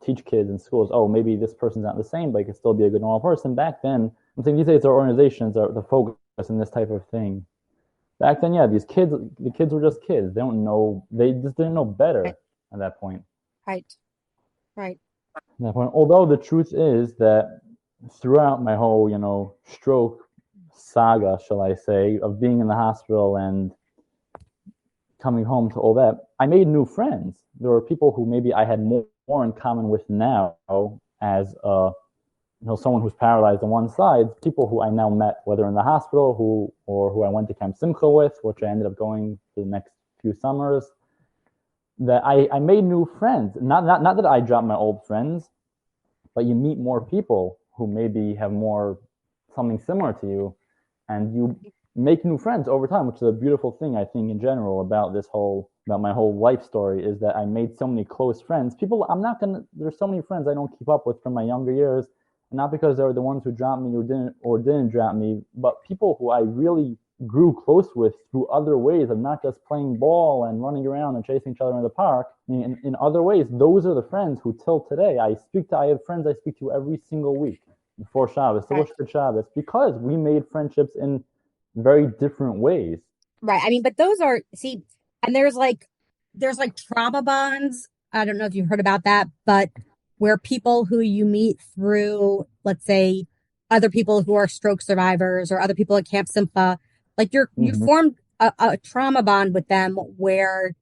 C: teach kids in schools, oh, maybe this person's not the same, but he could still be a good normal person. Back then, I'm saying these days, our organizations are the focus in this type of thing. Back then, yeah, the kids were just kids. They just didn't know better
A: Right,
C: at that point.
A: right, right,
C: At that point, although the truth is that throughout my whole, stroke saga, shall I say, of being in the hospital and coming home to all that, I made new friends. There were people who maybe I had more in common with now as someone who's paralyzed on one side, people who I now met, whether in the hospital who I went to Camp Simcha with, which I ended up going for the next few summers, that I made new friends. Not that I dropped my old friends, but you meet more people who maybe have more something similar to you, and you make new friends over time, which is a beautiful thing, I think, in general about my whole life story, is that I made so many close friends. There's so many friends I don't keep up with from my younger years, and not because they were the ones who dropped me or didn't drop me, but people who I really grew close with through other ways of not just playing ball and running around and chasing each other in the park. I mean, in other ways, those are the friends who till today I have friends I speak to every single week before Shabbos,
A: Right.
C: Shabbos, because we made friendships in very different ways.
A: Right. I mean, but those are, see, and there's like trauma bonds. I don't know if you've heard about that, but where people who you meet through, let's say, other people who are stroke survivors or other people at Camp Simcha, like you formed a trauma bond with them where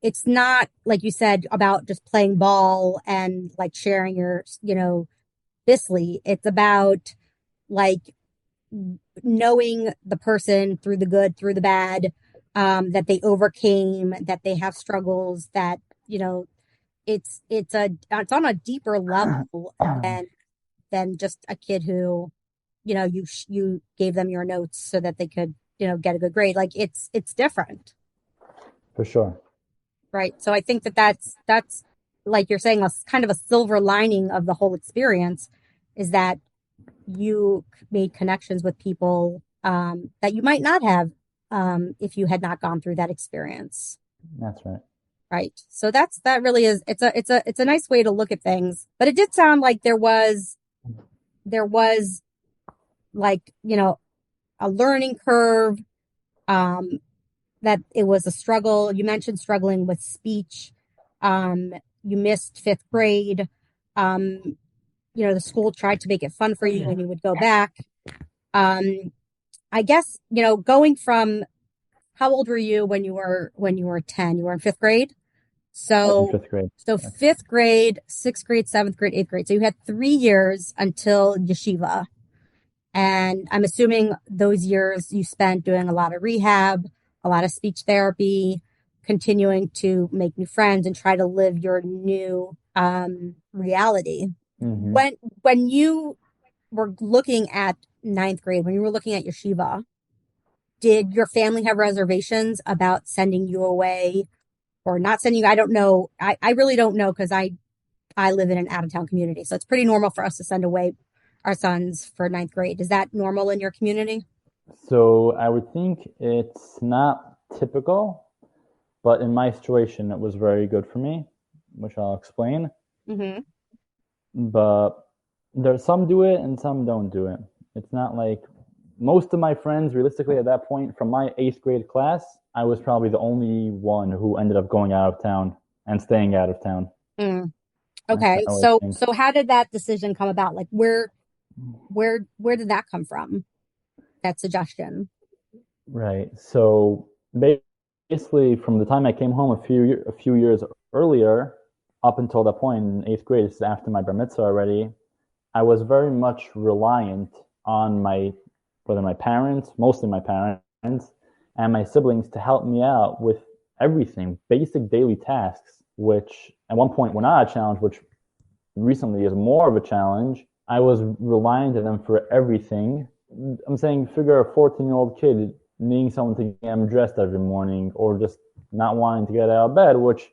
A: it's not, like you said, about just playing ball and like sharing your, Bisley. It's about like knowing the person through the good, through the bad, that they overcame, that they have struggles, that, it's on a deeper level than just a kid who, you gave them your notes so that they could, get a good grade. Like it's different.
C: For sure.
A: Right. So I think that's like you're saying, a kind of a silver lining of the whole experience is that you made connections with people that you might not have if you had not gone through that experience.
C: That's right.
A: Right. So that really is, it's a nice way to look at things. But it did sound like there was like, a learning curve, that it was a struggle. You mentioned struggling with speech. You missed fifth grade. The school tried to make it fun for you and you would go back. I guess, going from, how old were you when you were 10? You were in fifth grade? So
C: fifth grade.
A: So fifth grade, sixth grade, seventh grade, eighth grade. So you had 3 years until yeshiva. And I'm assuming those years you spent doing a lot of rehab, a lot of speech therapy, continuing to make new friends and try to live your new reality.
C: Mm-hmm.
A: When you were looking at ninth grade, when you were looking at yeshiva, did your family have reservations about sending you away or not sending you? I don't know. I really don't know because I live in an out-of-town community. So it's pretty normal for us to send away our sons for ninth grade. Is that normal in your community?
C: So I would think it's not typical, but in my situation, it was very good for me, which I'll explain.
A: Mm-hmm.
C: But there's some do it and some don't do it. It's not like most of my friends, realistically, at that point, from my 8th grade class, I was probably the only one who ended up going out of town and staying out of town.
A: Mm. Okay. So how did that decision come about? Like where did that come from? That suggestion?
C: Right. So basically, from the time I came home a few years earlier, up until that point in 8th grade, this is after my bar mitzvah already, I was very much reliant on my parents, mostly my parents, and my siblings to help me out with everything, basic daily tasks, which at one point were not a challenge, which recently is more of a challenge. I was reliant on them for everything. I'm saying, figure a 14-year-old kid needing someone to get him dressed every morning, or just not wanting to get out of bed, which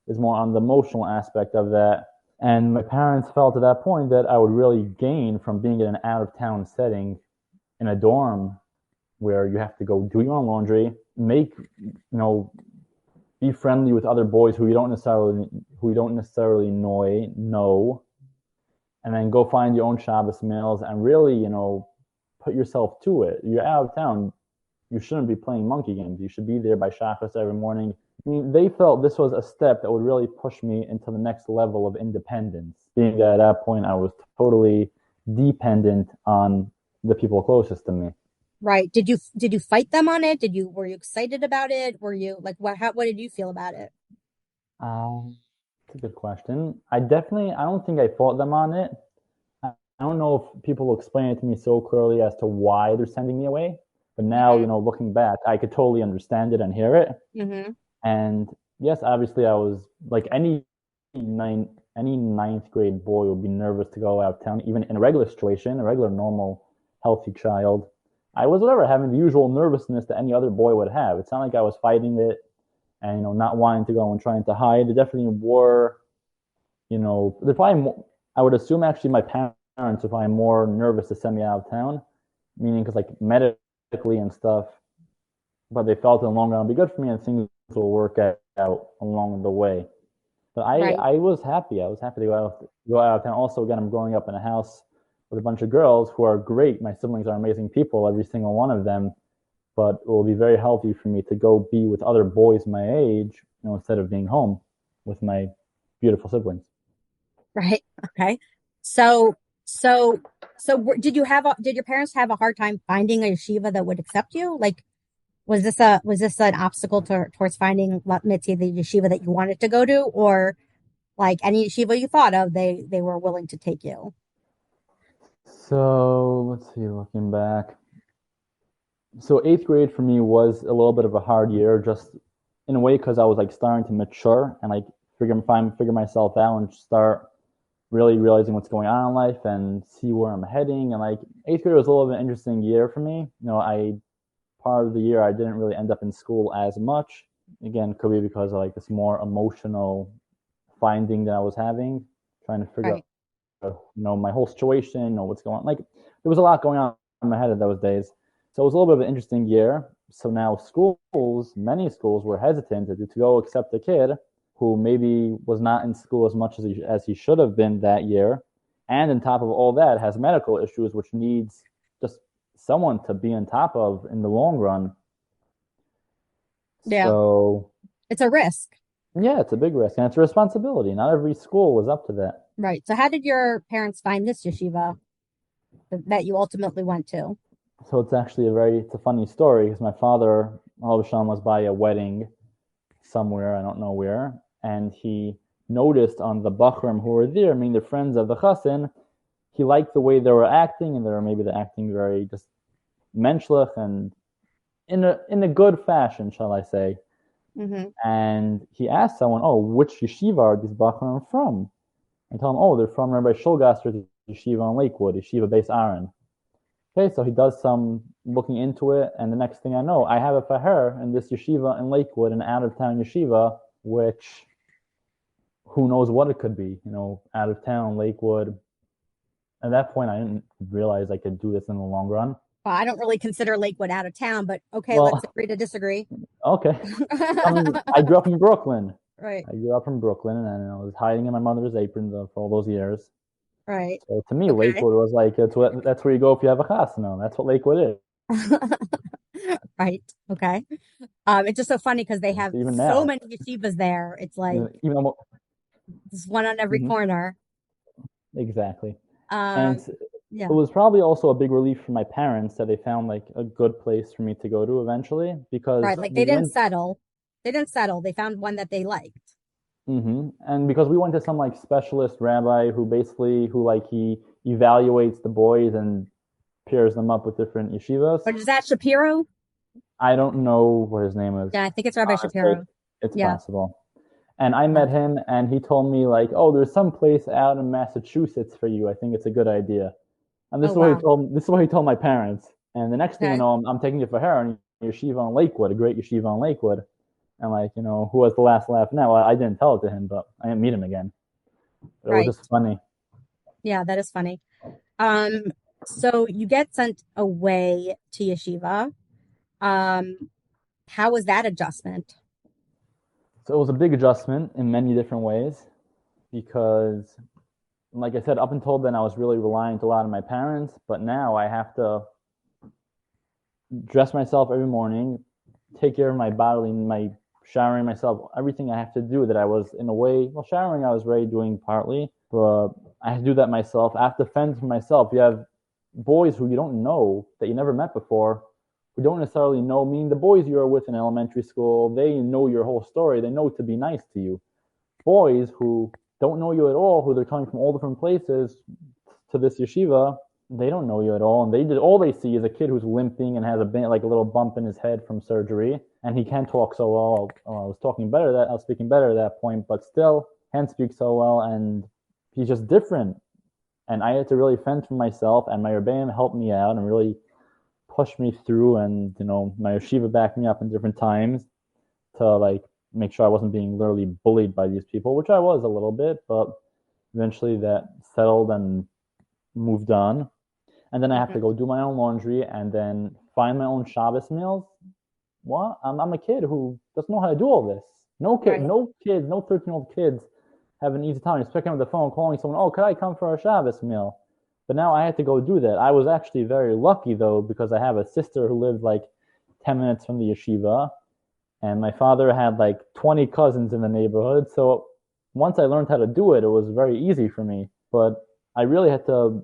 C: is more on the emotional aspect of that. And my parents felt at that point that I would really gain from being in an out-of-town setting in a dorm where you have to go do your own laundry, be friendly with other boys who you don't necessarily know, and then go find your own Shabbos meals and really, put yourself to it. You're out of town. You shouldn't be playing monkey games. You should be there by Shabbos every morning. I mean, they felt this was a step that would really push me into the next level of independence. Being that at that point, I was totally dependent on the people closest to me.
A: Right. Did you fight them on it? Were you excited about it? Were you like, what did you feel about it?
C: That's a good question. I don't think I fought them on it. I don't know if people explain it to me so clearly as to why they're sending me away. But now, looking back, I could totally understand it and hear it.
A: Mm-hmm.
C: And yes, obviously, I was like any ninth grade boy would be nervous to go out of town, even in a regular situation, a regular, normal, healthy child. I was having the usual nervousness that any other boy would have. It's not like I was fighting it and not wanting to go and trying to hide. There definitely were, they're probably more, I would assume actually my parents were probably more nervous to send me out of town, meaning because like medically and stuff, but they felt in the long run it'll be good for me and things will work out along the way. But
A: Right.
C: I was happy. I was happy to go out. And also, again, I'm growing up in a house with a bunch of girls who are great. My siblings are amazing people, every single one of them. But it will be very healthy for me to go be with other boys my age, instead of being home with my beautiful siblings.
A: Right. Okay. So, so, did your parents have a hard time finding a yeshiva that would accept you? Like, was this an obstacle towards finding, let's say, the yeshiva that you wanted to go to, or like any yeshiva you thought of, they were willing to take you?
C: So let's see, looking back. So eighth grade for me was a little bit of a hard year, just in a way because I was like starting to mature and like figure myself out and start really realizing what's going on in life and see where I'm heading. And like eighth grade was a little bit of an interesting year for me. I part of the year I didn't really end up in school as much. Again, could be because of like this more emotional finding that I was having, trying to figure
A: Right.
C: out, my whole situation, what's going on. Like there was a lot going on in my head at those days. So it was a little bit of an interesting year. So now many schools were hesitant to go accept a kid who maybe was not in school as much as he should have been that year. And on top of all that, has medical issues, which needs just someone to be on top of in the long run.
A: Yeah.
C: So,
A: It's a risk.
C: yeah, it's a big risk and it's a responsibility. Not every school was up to that.
A: Right. So how did your parents find this yeshiva that you ultimately went to?
C: So it's actually it's a funny story because my father, all of a sudden, was by a wedding somewhere, I don't know where, and he noticed on the Bachram who were there, meaning the friends of the Chassan, he liked the way they were acting, and they were maybe acting very just menschlich and in a good fashion, shall I say.
A: Mm-hmm.
C: And he asked someone, "Oh, which yeshiva are these Bachram from?" And tell him, "Oh, they're from Rabbi Shulgaster's yeshiva in Lakewood, yeshiva Beis Aaron." Okay, so he does some looking into it, and the next thing I know, I have a faher in this yeshiva in Lakewood, an out-of-town yeshiva, which who knows what it could be, out of town, Lakewood. At that point, I didn't realize I could do this in the long run.
A: Well, I don't really consider Lakewood out of town, but okay, let's
C: Well,
A: agree to disagree.
C: okay. I grew up in Brooklyn.
A: Right.
C: I grew up in Brooklyn, and I was hiding in my mother's apron for all those years.
A: Right.
C: So to me,
A: Okay.
C: Lakewood was like that's where you go if you have a chasna. That's what Lakewood is.
A: Right. Okay. It's just so funny because they have
C: Even
A: so
C: now,
A: many yeshivas there. It's like
C: even almost,
A: there's one on every
C: mhm,
A: corner.
C: exactly. And
A: Um,
C: it
A: yeah.
C: was probably also a big relief for my parents that they found like a good place for me to go to eventually because
A: Right. Like
C: we went.
A: They didn't settle. They found one that they liked.
C: And because we went to some like specialist rabbi who like he evaluates the boys and pairs them up with different yeshivas.
A: But is that Shapiro?
C: I don't know what his name is,
A: Yeah, I think it's Rabbi
C: honestly.
A: Shapiro.
C: It's
A: Yeah.
C: possible. And I
A: Yeah.
C: met him and he told me like, oh, there's some place out in Massachusetts for you. I think it's a good idea. And
A: Oh wow.
C: this is what he told my parents. And the next thing I
A: Okay.
C: know, I'm taking it for her and yeshiva in Lakewood, a great yeshiva in Lakewood. And like, who has the last laugh now? I didn't tell it to him, but I didn't meet him again. It was
A: Right.
C: just funny.
A: Yeah, that is funny. Um, so you get sent away to yeshiva. Um, how was that adjustment?
C: So it was a big adjustment in many different ways because, like I said, up until then, I was really reliant a lot on my parents. But now I have to dress myself every morning, take care of my body, my showering myself, everything I have to do that I was in a way, well, showering I was already doing partly, but I have to do that myself. I have to fend for myself. You have boys who you don't know, that you never met before, who don't necessarily know, meaning the boys you are with in elementary school, they know your whole story. They know to be nice to you. Boys who don't know you at all, who they're coming from all different places to this yeshiva, they don't know you at all, and all they see is a kid who's limping and has a little bump in his head from surgery, and he can't talk so well. I was speaking better at that point, but still can't speak so well, and he's just different. And I had to really fend for myself, and my Rebbeim helped me out and really pushed me through, and my yeshiva backed me up in different times to like make sure I wasn't being literally bullied by these people, which I was a little bit, but eventually that settled and moved on. And then I have to
A: Mhm.
C: go do my own laundry and then find my own Shabbos meals. what? I'm a kid who doesn't know how to do all this. No kid,
A: Right.
C: no kids, no 13-year-old kids have an easy time just picking up the phone, calling someone, oh, could I come for a Shabbos meal? But now I had to go do that. I was actually very lucky, though, because I have a sister who lived like 10 minutes from the yeshiva, and my father had like 20 cousins in the neighborhood. So once I learned how to do it, it was very easy for me. But I really had to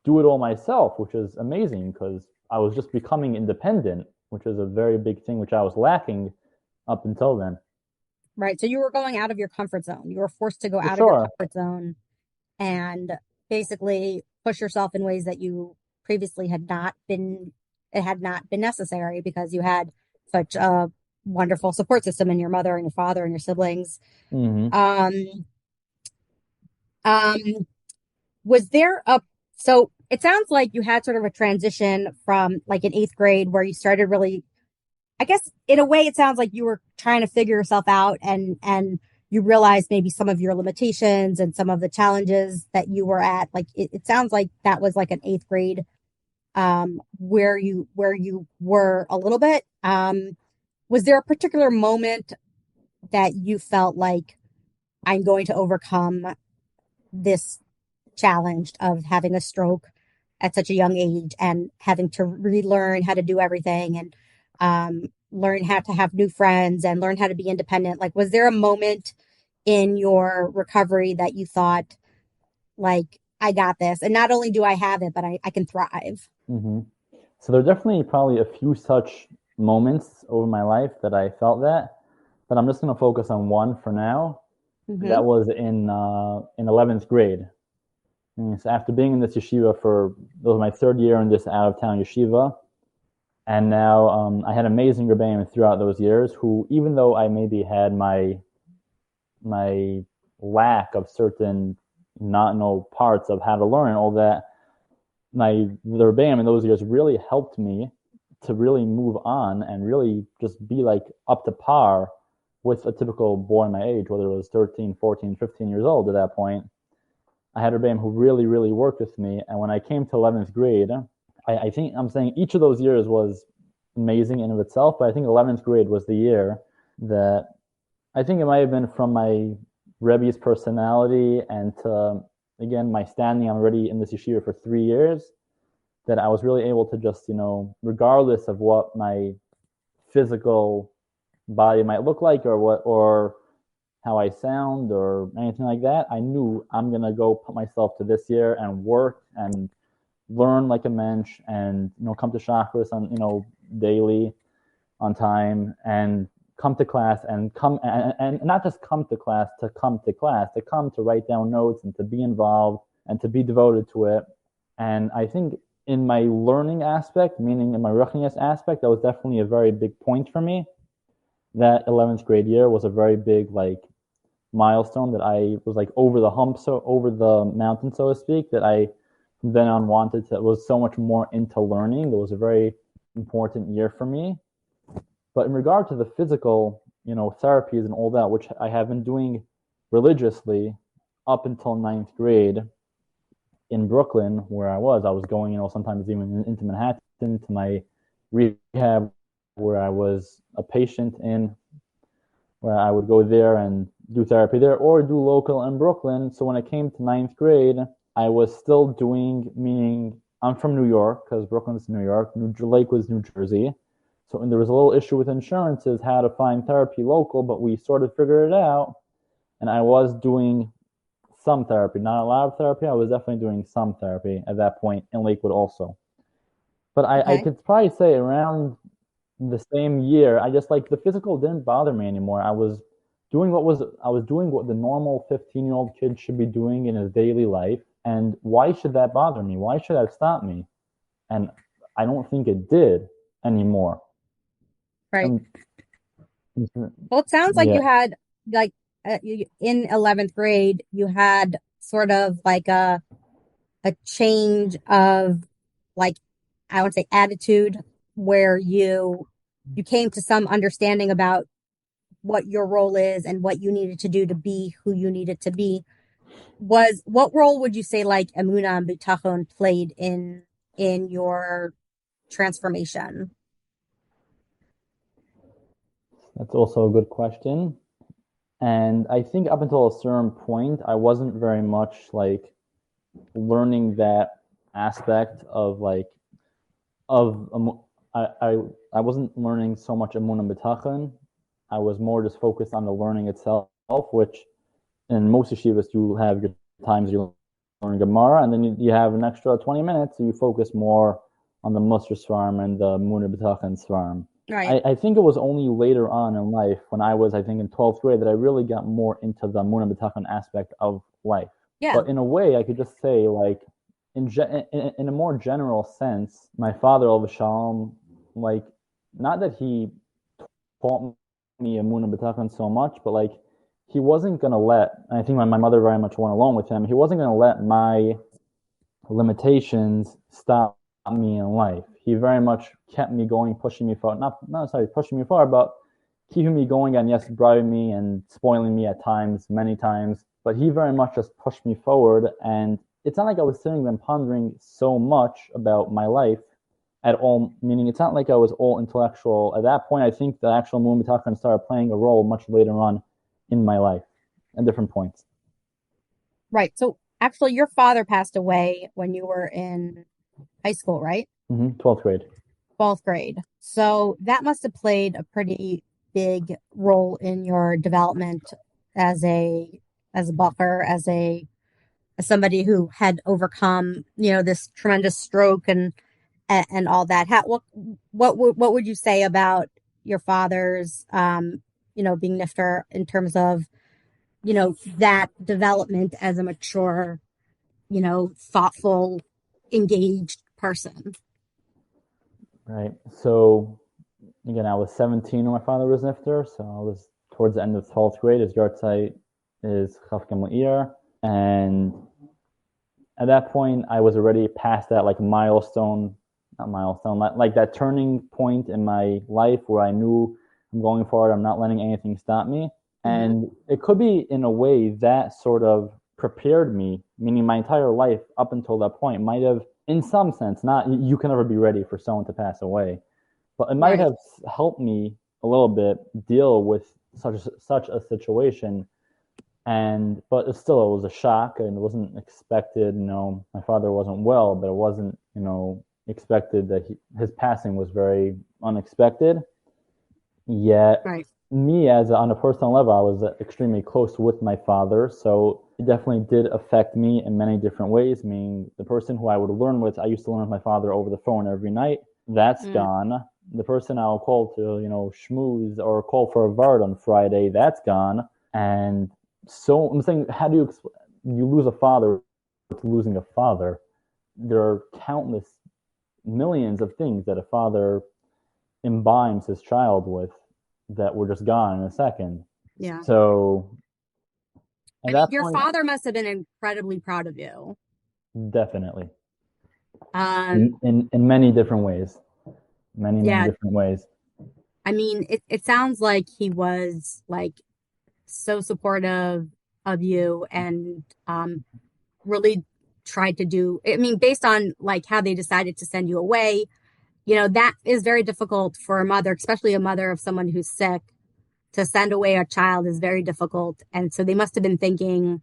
C: do it all myself, which is amazing because I was just becoming independent, which is a very big thing which I was lacking up until then.
A: Right. So you were going out of your comfort zone. You were forced to go
C: For
A: out of your
C: sure.
A: comfort zone and basically push yourself in ways that you previously it had not been necessary because you had such a wonderful support system in your mother and your father and your siblings.
C: Mm-hmm.
A: Um, um, was there so it sounds like you had sort of a transition from like in eighth grade where you started really, I guess in a way it sounds like you were trying to figure yourself out and you realized maybe some of your limitations and some of the challenges that you were at. Like it sounds like that was like an eighth grade where you were a little bit. Was there a particular moment that you felt like I'm going to overcome this challenge of having a stroke at such a young age and having to relearn how to do everything and learn how to have new friends and learn how to be independent? Like, was there a moment in your recovery that you thought, like, I got this? And not only do I have it, but I can thrive.
C: Mm-hmm. So there are definitely probably a few such moments over my life that I felt that, but I'm just going to focus on one for now.
A: Mm-hmm.
C: That was in 11th grade. And so after being in this yeshiva for, it was my third year in this out of town yeshiva, and now I had amazing Rebbeim throughout those years who, even though I maybe had my lack of certain not know parts of how to learn all that, the Rebbeim in those years really helped me to really move on and really just be like up to par with a typical boy my age, whether it was 13, 14, 15 years old at that point. I had a Rebbeim who really, really worked with me. And when I came to 11th grade, I think I'm saying each of those years was amazing in of itself, but I think 11th grade was the year that I think it might have been from my Rebbe's personality and to, again, my standing. I'm already in this yeshiva for 3 years, that I was really able to just, regardless of what my physical body might look like or how I sound or anything like that, I knew I'm gonna go put myself to this year and work and learn like a mensch and come to chakras on daily on time and come to class and come and not just come to class to come to class, to come to write down notes and to be involved and to be devoted to it. And I think in my learning aspect, meaning in my ruchnius aspect, that was definitely a very big point for me. That 11th grade year was a very big milestone that I was over the hump, so over the mountain, so to speak, that I from then on wanted to, was so much more into learning. It was a very important year for me. But in regard to the physical, therapies and all that, which I have been doing religiously up until ninth grade in Brooklyn, where I was going, sometimes even into Manhattan to my rehab, where I was a patient in, where I would go there and do therapy there or do local in Brooklyn. So when I came to ninth grade, I was still doing, meaning I'm from New York because Brooklyn's New York, Lakewood's New Jersey. So there was a little issue with insurances, how to find therapy local, but we sort of figured it out. And I was doing some therapy, not a lot of therapy. I was definitely doing some therapy at that point in Lakewood also. But I could probably say around the same year, I just the physical didn't bother me anymore. I was doing what the normal 15-year-old kid should be doing in his daily life. And why should that bother me? Why should that stop me? And I don't think it did anymore.
A: Right. Well, it sounds like you had in 11th grade, you had sort of like a change of I would say attitude where you came to some understanding about what your role is and what you needed to do to be who you needed to be. What role would you say Emunah and Bitachon played in your transformation?
C: That's also a good question. And I think up until a certain point, I wasn't very much like learning that aspect of like of I wasn't learning so much emunah b'tachon. I was more just focused on the learning itself, which in most yeshivas you have your times you learn Gemara, and then you have an extra 20 minutes, so you focus more on the Musar Svarm and the emunah b'tachon Svarm.
A: Right.
C: I think it was only later on in life, when I was, I think, in 12th grade, that I really got more into the emunah b'tachon aspect of life.
A: Yeah.
C: But in a way, I could just say, like, in a more general sense, my father, Olav Shalom, like, not that he taught me emunah b'tachon so much, but like, he wasn't going to let, and I think my mother very much went along with him, he wasn't going to let my limitations stop me in life. He very much kept me going, pushing me forward, not necessarily pushing me forward, but keeping me going, and yes, bribing me and spoiling me at times, many times, but he very much just pushed me forward. And it's not like I was sitting there and pondering so much about my life at all, meaning it's not like I was all intellectual. At that point, I think the actual emunah b'tachon started playing a role much later on in my life at different points.
A: Right. So actually, your father passed away when you were in high school, right?
C: 12th grade.
A: 12th grade. So that must have played a pretty big role in your development as a buffer, as somebody who had overcome, this tremendous stroke and all that. What would you say about your father's, being nifter in terms of, that development as a mature, thoughtful, engaged person?
C: Right. So again, I was 17 when my father was nifter, so I was towards the end of 12th grade. His yahrzeit is Chaf Gimel Iyar, and at that point, I was already past that like like that turning point in my life where I knew I'm going forward. I'm not letting anything stop me. And it could be, in a way, that sort of prepared me, meaning my entire life up until that point might have, in some sense, not, you can never be ready for someone to pass away, but it might have helped me a little bit deal with such a situation. But it was a shock, and it wasn't expected. My father wasn't well, but it wasn't, expected that his passing was very unexpected. Yet, me, on a personal level, I was extremely close with my father, so it definitely did affect me in many different ways. Meaning, the person who I would learn with, I used to learn with my father over the phone every night. That's gone. The person I'll call to, schmooze or call for a vard on Friday, that's gone. And so I'm saying, how do you lose a father to losing a father? There are countless millions of things that a father imbibes his child with that were just gone in a second.
A: Yeah.
C: So
A: your father must have been incredibly proud of you.
C: Definitely. In many different ways. Many different ways.
A: I mean, it sounds like he was like so supportive of you and really tried to do, based on like how they decided to send you away, that is very difficult for a mother, especially a mother of someone who's sick. To send away a child is very difficult. And so they must have been thinking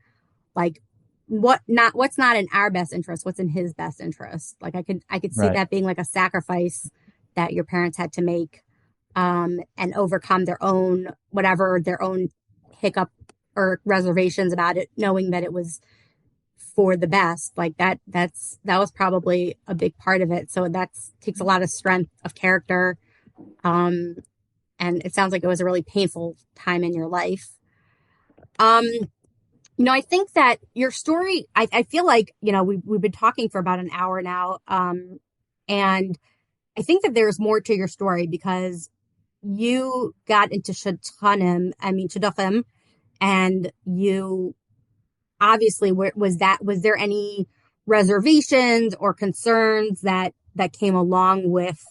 A: like, what's not in our best interest, what's in his best interest. Like I could see that being like a sacrifice that your parents had to make, and overcome their own hiccup or reservations about it, knowing that it was for the best. Like that was probably a big part of it. So that takes a lot of strength of character. And it sounds like it was a really painful time in your life. I think that your story, I feel like, we've been talking for about an hour now. And I think that there's more to your story because you got into shidduchim, and you obviously was there any reservations or concerns that came along with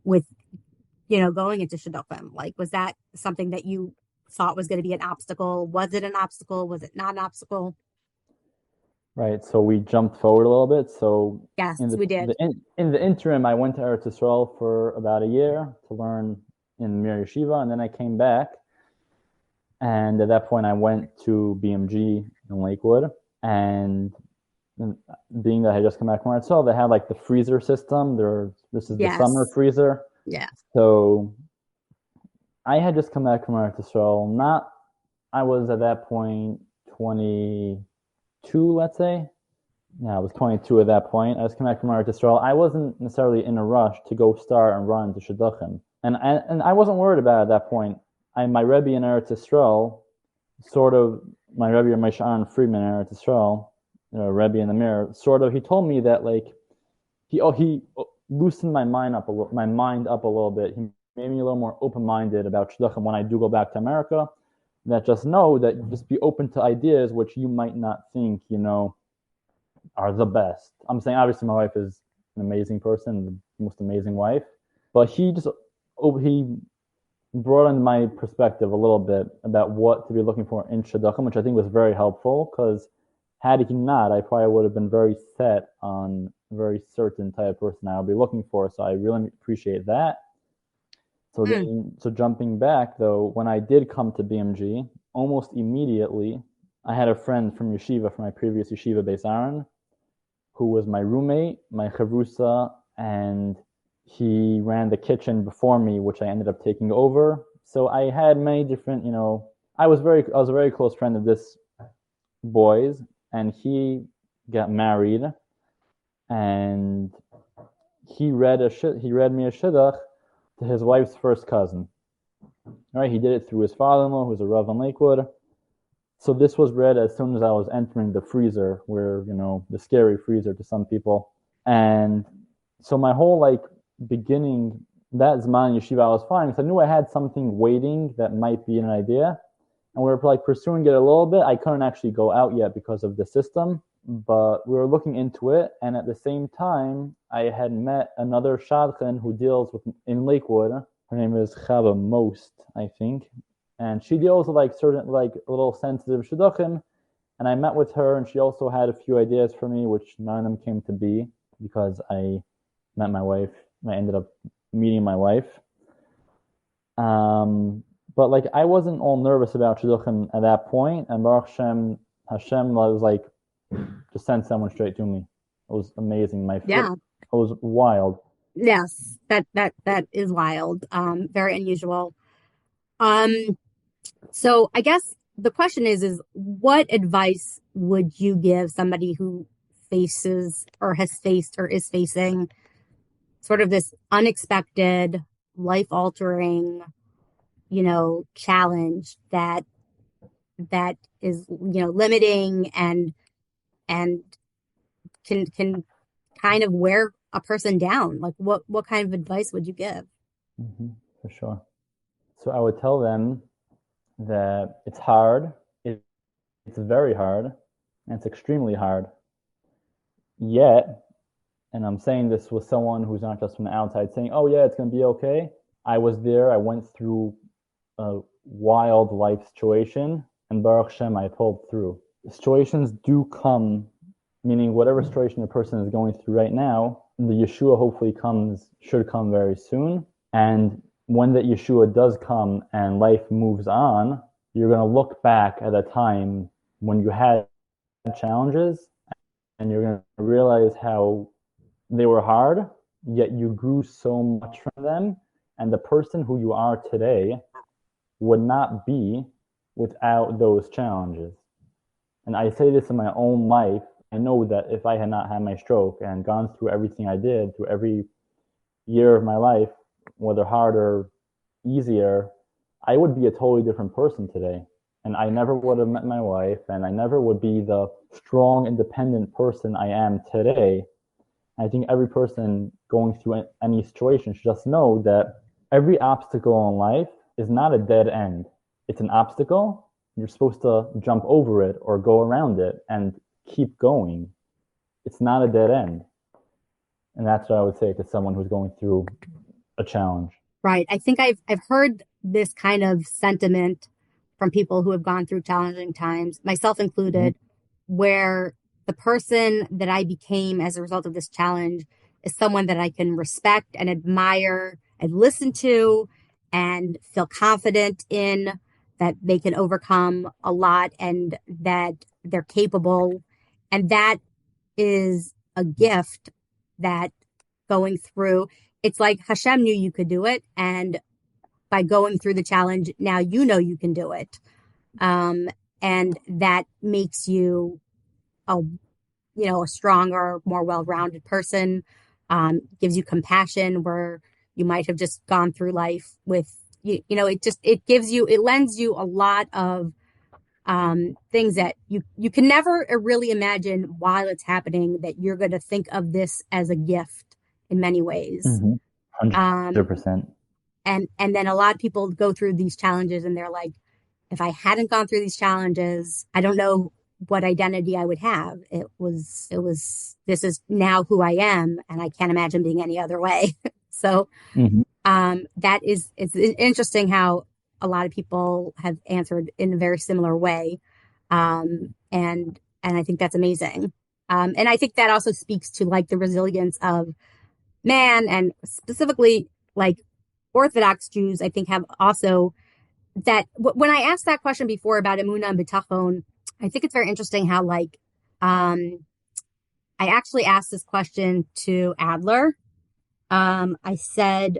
A: going into shidduchim? Like, was that something that you thought was going to be an obstacle? Was it an obstacle? Was it not an obstacle?
C: Right. So we jumped forward a little bit. So
A: yes, we did.
C: In the interim, I went to Eretz Yisrael for about a year to learn, in Mir Yeshiva, and then I came back. And at that point, I went to BMG in Lakewood. And being that I just come back from Eretz, they had like the freezer system. This is the summer freezer.
D: Yeah.
C: So I had just come back from Eretz. I was at that point 22, let's say. Yeah, I was 22 at that point. I was coming back from Eretz. I wasn't necessarily in a rush to go start and run to Shidduchim. And I wasn't worried about it at that point. My Rebbe in Eretz Yisrael, sort of, my Rebbe and my Sha'an Friedman in Eretz Yisrael, Rebbe in the mirror, sort of, he told me that like, he loosened my mind up a little bit. He made me a little more open-minded about Shidduchim when I do go back to America. That just be open to ideas which you might not think, are the best. I'm saying obviously my wife is an amazing person, the most amazing wife, but he brought in my perspective a little bit about what to be looking for in Shidduchim, which I think was very helpful, because had he not, I probably would have been very set on a very certain type of person I would be looking for. So I really appreciate that. So jumping back though, when I did come to BMG, almost immediately, I had a friend from yeshiva, from my previous yeshiva, Beis Aaron, who was my roommate, my chavrusa, and he ran the kitchen before me, which I ended up taking over. So I had many different, I was a very close friend of this boy's, and he got married, and he read me a shidduch to his wife's first cousin. Right, he did it through his father-in-law, who's a Rav in Lakewood. So this was read as soon as I was entering the freezer, where, the scary freezer to some people. And so my whole beginning, that Zman Yeshiva, I was fine, because I knew I had something waiting that might be an idea. And we were pursuing it a little bit. I couldn't actually go out yet because of the system, but we were looking into it. And at the same time, I had met another shadchan who deals in Lakewood. Her name is Chava Most, I think. And she deals with certain little sensitive shidduchim. And I met with her, and she also had a few ideas for me, which none of them came to be because I met my wife. I ended up meeting my wife. But I wasn't all nervous about shidduchim at that point. And Baruch Hashem was just sent someone straight to me. It was amazing. It was wild.
D: Yes, that is wild. Very unusual. So I guess the question is what advice would you give somebody who faces or has faced or is facing sort of this unexpected, life-altering, challenge that is, limiting and can kind of wear a person down? What kind of advice would you give?
C: Mm-hmm, for sure. So I would tell them that it's hard. It's very hard, and it's extremely hard. Yet, and I'm saying this with someone who's not just from the outside saying, oh yeah, it's going to be okay. I was there. I went through a wild life situation, and Baruch Hashem, I pulled through. Situations do come, meaning whatever situation a person is going through right now, the Yeshua hopefully should come very soon. And when that Yeshua does come and life moves on, you're going to look back at a time when you had challenges, and you're going to realize how they were hard, yet you grew so much from them. And the person who you are today would not be without those challenges. And I say this in my own life. I know that if I had not had my stroke and gone through everything I did, through every year of my life, whether hard or easier, I would be a totally different person today. And I never would have met my wife, and I never would be the strong, independent person I am today. I think every person going through any situation should just know that every obstacle in life is not a dead end. It's an obstacle. You're supposed to jump over it or go around it and keep going. It's not a dead end. And that's what I would say to someone who's going through a challenge.
D: Right. I think I've heard this kind of sentiment from people who have gone through challenging times, myself included, where the person that I became as a result of this challenge is someone that I can respect and admire and listen to and feel confident in that they can overcome a lot and that they're capable. And that is a gift that going through, it's like Hashem knew you could do it. And by going through the challenge, now you know you can do it. And that makes you a stronger, more well-rounded person, gives you compassion where you might have just gone through life with, it lends you a lot of things that you can never really imagine while it's happening, that you're going to think of this as a gift in many ways.
C: 100%.
D: And then a lot of people go through these challenges and they're like, if I hadn't gone through these challenges, I don't know what identity I would have. This is now who I am, and I can't imagine being any other way. So, it's interesting how a lot of people have answered in a very similar way. And I think that's amazing. And I think that also speaks to like the resilience of man, and specifically like Orthodox Jews, I think have also that when I asked that question before about Emunah and Bitachon, I think it's very interesting how I actually asked this question to Adler. I said,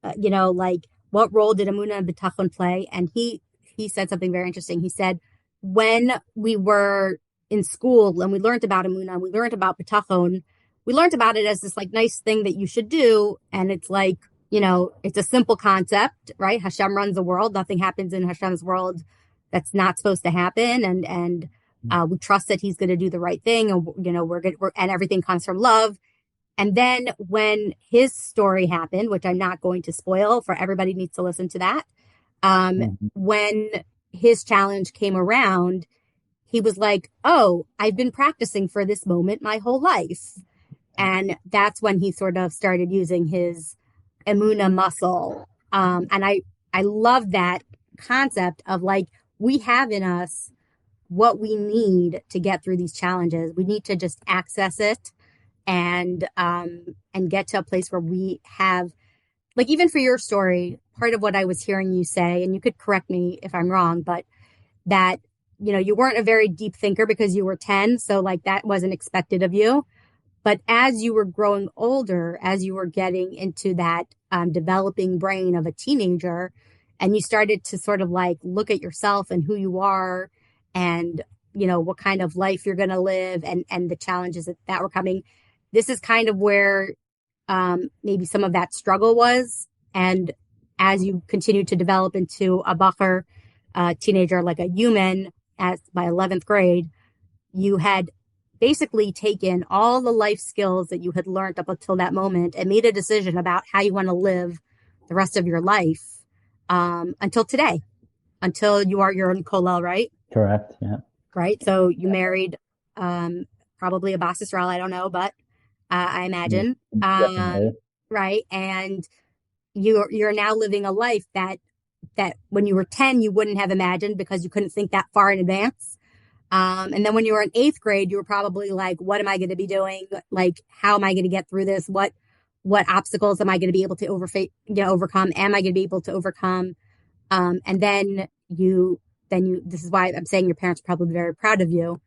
D: what role did Emunah and Bitachon play? And he said something very interesting. He said, when we were in school and we learned about Emunah, we learned about Bitachon, we learned about it as this like nice thing that you should do. And it's like, it's a simple concept, right? Hashem runs the world. Nothing happens in Hashem's world that's not supposed to happen. And we trust that he's going to do the right thing. And, we're good. And everything comes from love. And then when his story happened, which I'm not going to spoil for everybody needs to listen to that. When his challenge came around, he was like, oh, I've been practicing for this moment my whole life. And that's when he sort of started using his Emunah muscle. And I love that concept of like, we have in us what we need to get through these challenges. We need to just access it and get to a place where we have, like, even for your story, part of what I was hearing you say, and you could correct me if I'm wrong, but that, you weren't a very deep thinker because you were 10. So like that wasn't expected of you. But as you were growing older, as you were getting into that developing brain of a teenager, and you started to sort of like look at yourself and who you are and, what kind of life you're going to live and the challenges that were coming, this is kind of where maybe some of that struggle was. And as you continue to develop into a bacher, teenager, like a human, by 11th grade, you had basically taken all the life skills that you had learned up until that moment and made a decision about how you want to live the rest of your life until today, until you are your own Kollel, right?
C: Correct. Yeah.
D: Right. So you married probably a Bas Yisrael, I don't know, but I imagine. Right. And you're now living a life that when you were 10, you wouldn't have imagined because you couldn't think that far in advance. And then when you were in 8th grade, you were probably like, what am I going to be doing? Like, how am I going to get through this? What obstacles am I going to be able to overcome? Am I going to be able to overcome? And then this is why I'm saying your parents are probably very proud of you.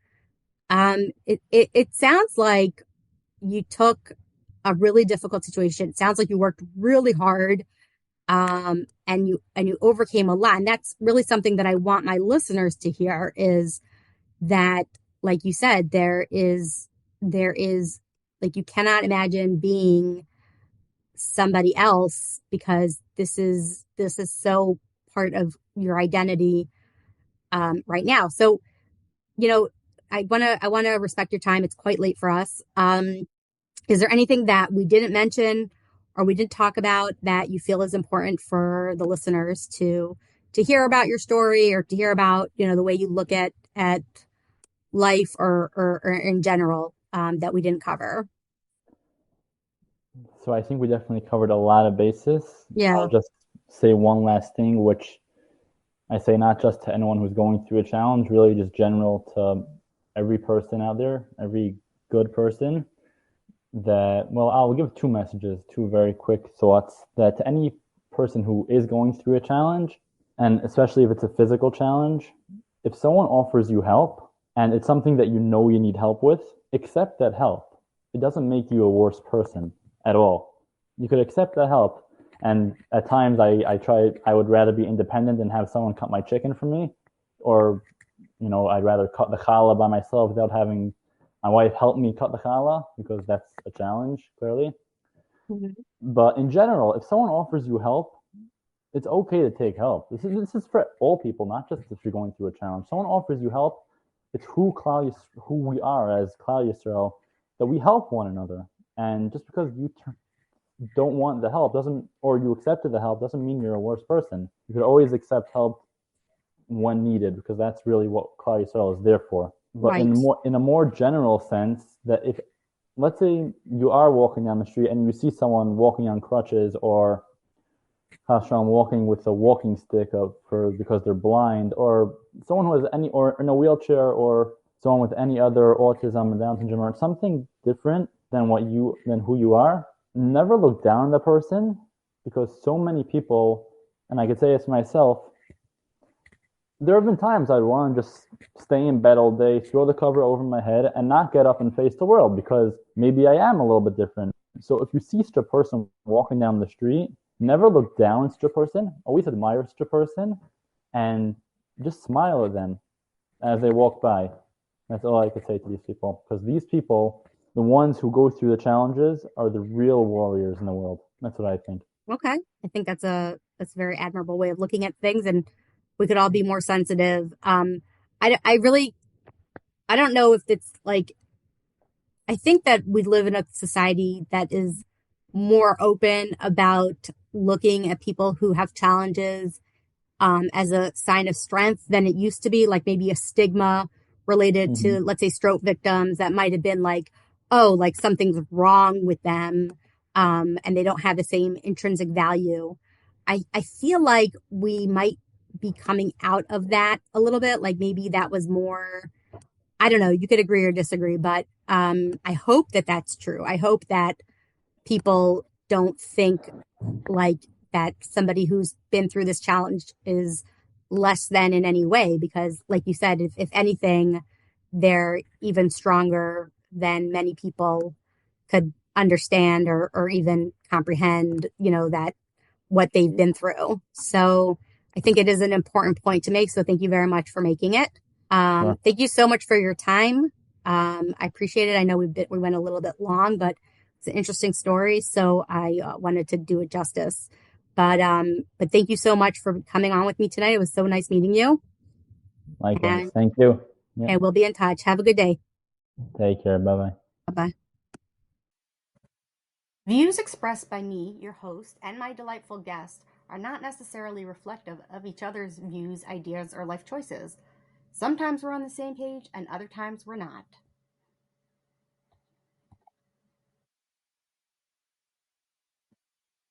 D: It sounds like you took a really difficult situation. It sounds like you worked really hard. And you overcame a lot. And that's really something that I want my listeners to hear is that, like you said, there is like, you cannot imagine being somebody else because this is so part of your identity right now. So, I want to respect your time. It's quite late for us. Is there anything that we didn't mention or we didn't talk about that you feel is important for the listeners to hear about your story or to hear about, the way you look at life or in general that we didn't cover?
C: So I think we definitely covered a lot of bases.
D: Yeah.
C: I'll just say one last thing, which I say not just to anyone who's going through a challenge, really just general to every person out there, every good person, that, well, I'll give two messages, two very quick thoughts, that to any person who is going through a challenge, and especially if it's a physical challenge, if someone offers you help and it's something that you know you need help with, accept that help. It doesn't make you a worse person at all. You could accept that help. And at times I would rather be independent and have someone cut my chicken for me, or, I'd rather cut the challah by myself without having my wife help me cut the challah, because that's a challenge, clearly. Mm-hmm. But in general, if someone offers you help, it's okay to take help. This is for all people, not just if you're going through a challenge. Someone offers you help, it's who we are as Klal Yisrael, that we help one another. And just because you don't want the help or you accepted the help doesn't mean you're a worse person. You could always accept help when needed, because that's really what Klal Yisrael is there for. But right. in a more general sense, that if, let's say you are walking down the street and you see someone walking on crutches, or Hashem walking with a walking stick because they're blind, or someone who has or in a wheelchair, or someone with any other autism or Down syndrome, or something different than who you are, never look down on the person, because so many people, and I could say this myself, there have been times I'd want to just stay in bed all day, throw the cover over my head, and not get up and face the world, because maybe I am a little bit different. So if you see such a person walking down the street, never look down at such a person. Always admire such a person, and just smile at them as they walk by. That's all I could say to these people, because these people, the ones who go through the challenges, are the real warriors in the world. That's what I think.
D: Okay. I think that's a very admirable way of looking at things, and we could all be more sensitive. I don't know if it's like, I think that we live in a society that is more open about looking at people who have challenges as a sign of strength than it used to be, like maybe a stigma related to, let's say, stroke victims that might have been like, oh, like something's wrong with them, and they don't have the same intrinsic value. I feel like we might be coming out of that a little bit. Like maybe that was more, I don't know, you could agree or disagree, but I hope that that's true. I hope that people don't think like that somebody who's been through this challenge is less than in any way, because like you said, if anything, they're even stronger than many people could understand or even comprehend, that what they've been through. So I think it is an important point to make. So thank you very much for making it. Sure. Thank you so much for your time. I appreciate it. I know we went a little bit long, but it's an interesting story. So I wanted to do it justice. But thank you so much for coming on with me today. It was so nice meeting you.
C: Likewise. Thank you.
D: Yep. And we'll be in touch. Have a good day.
C: Take care. Bye-bye.
D: Bye-bye.
A: Views expressed by me, your host, and my delightful guest are not necessarily reflective of each other's views, ideas, or life choices. Sometimes we're on the same page, and other times we're not.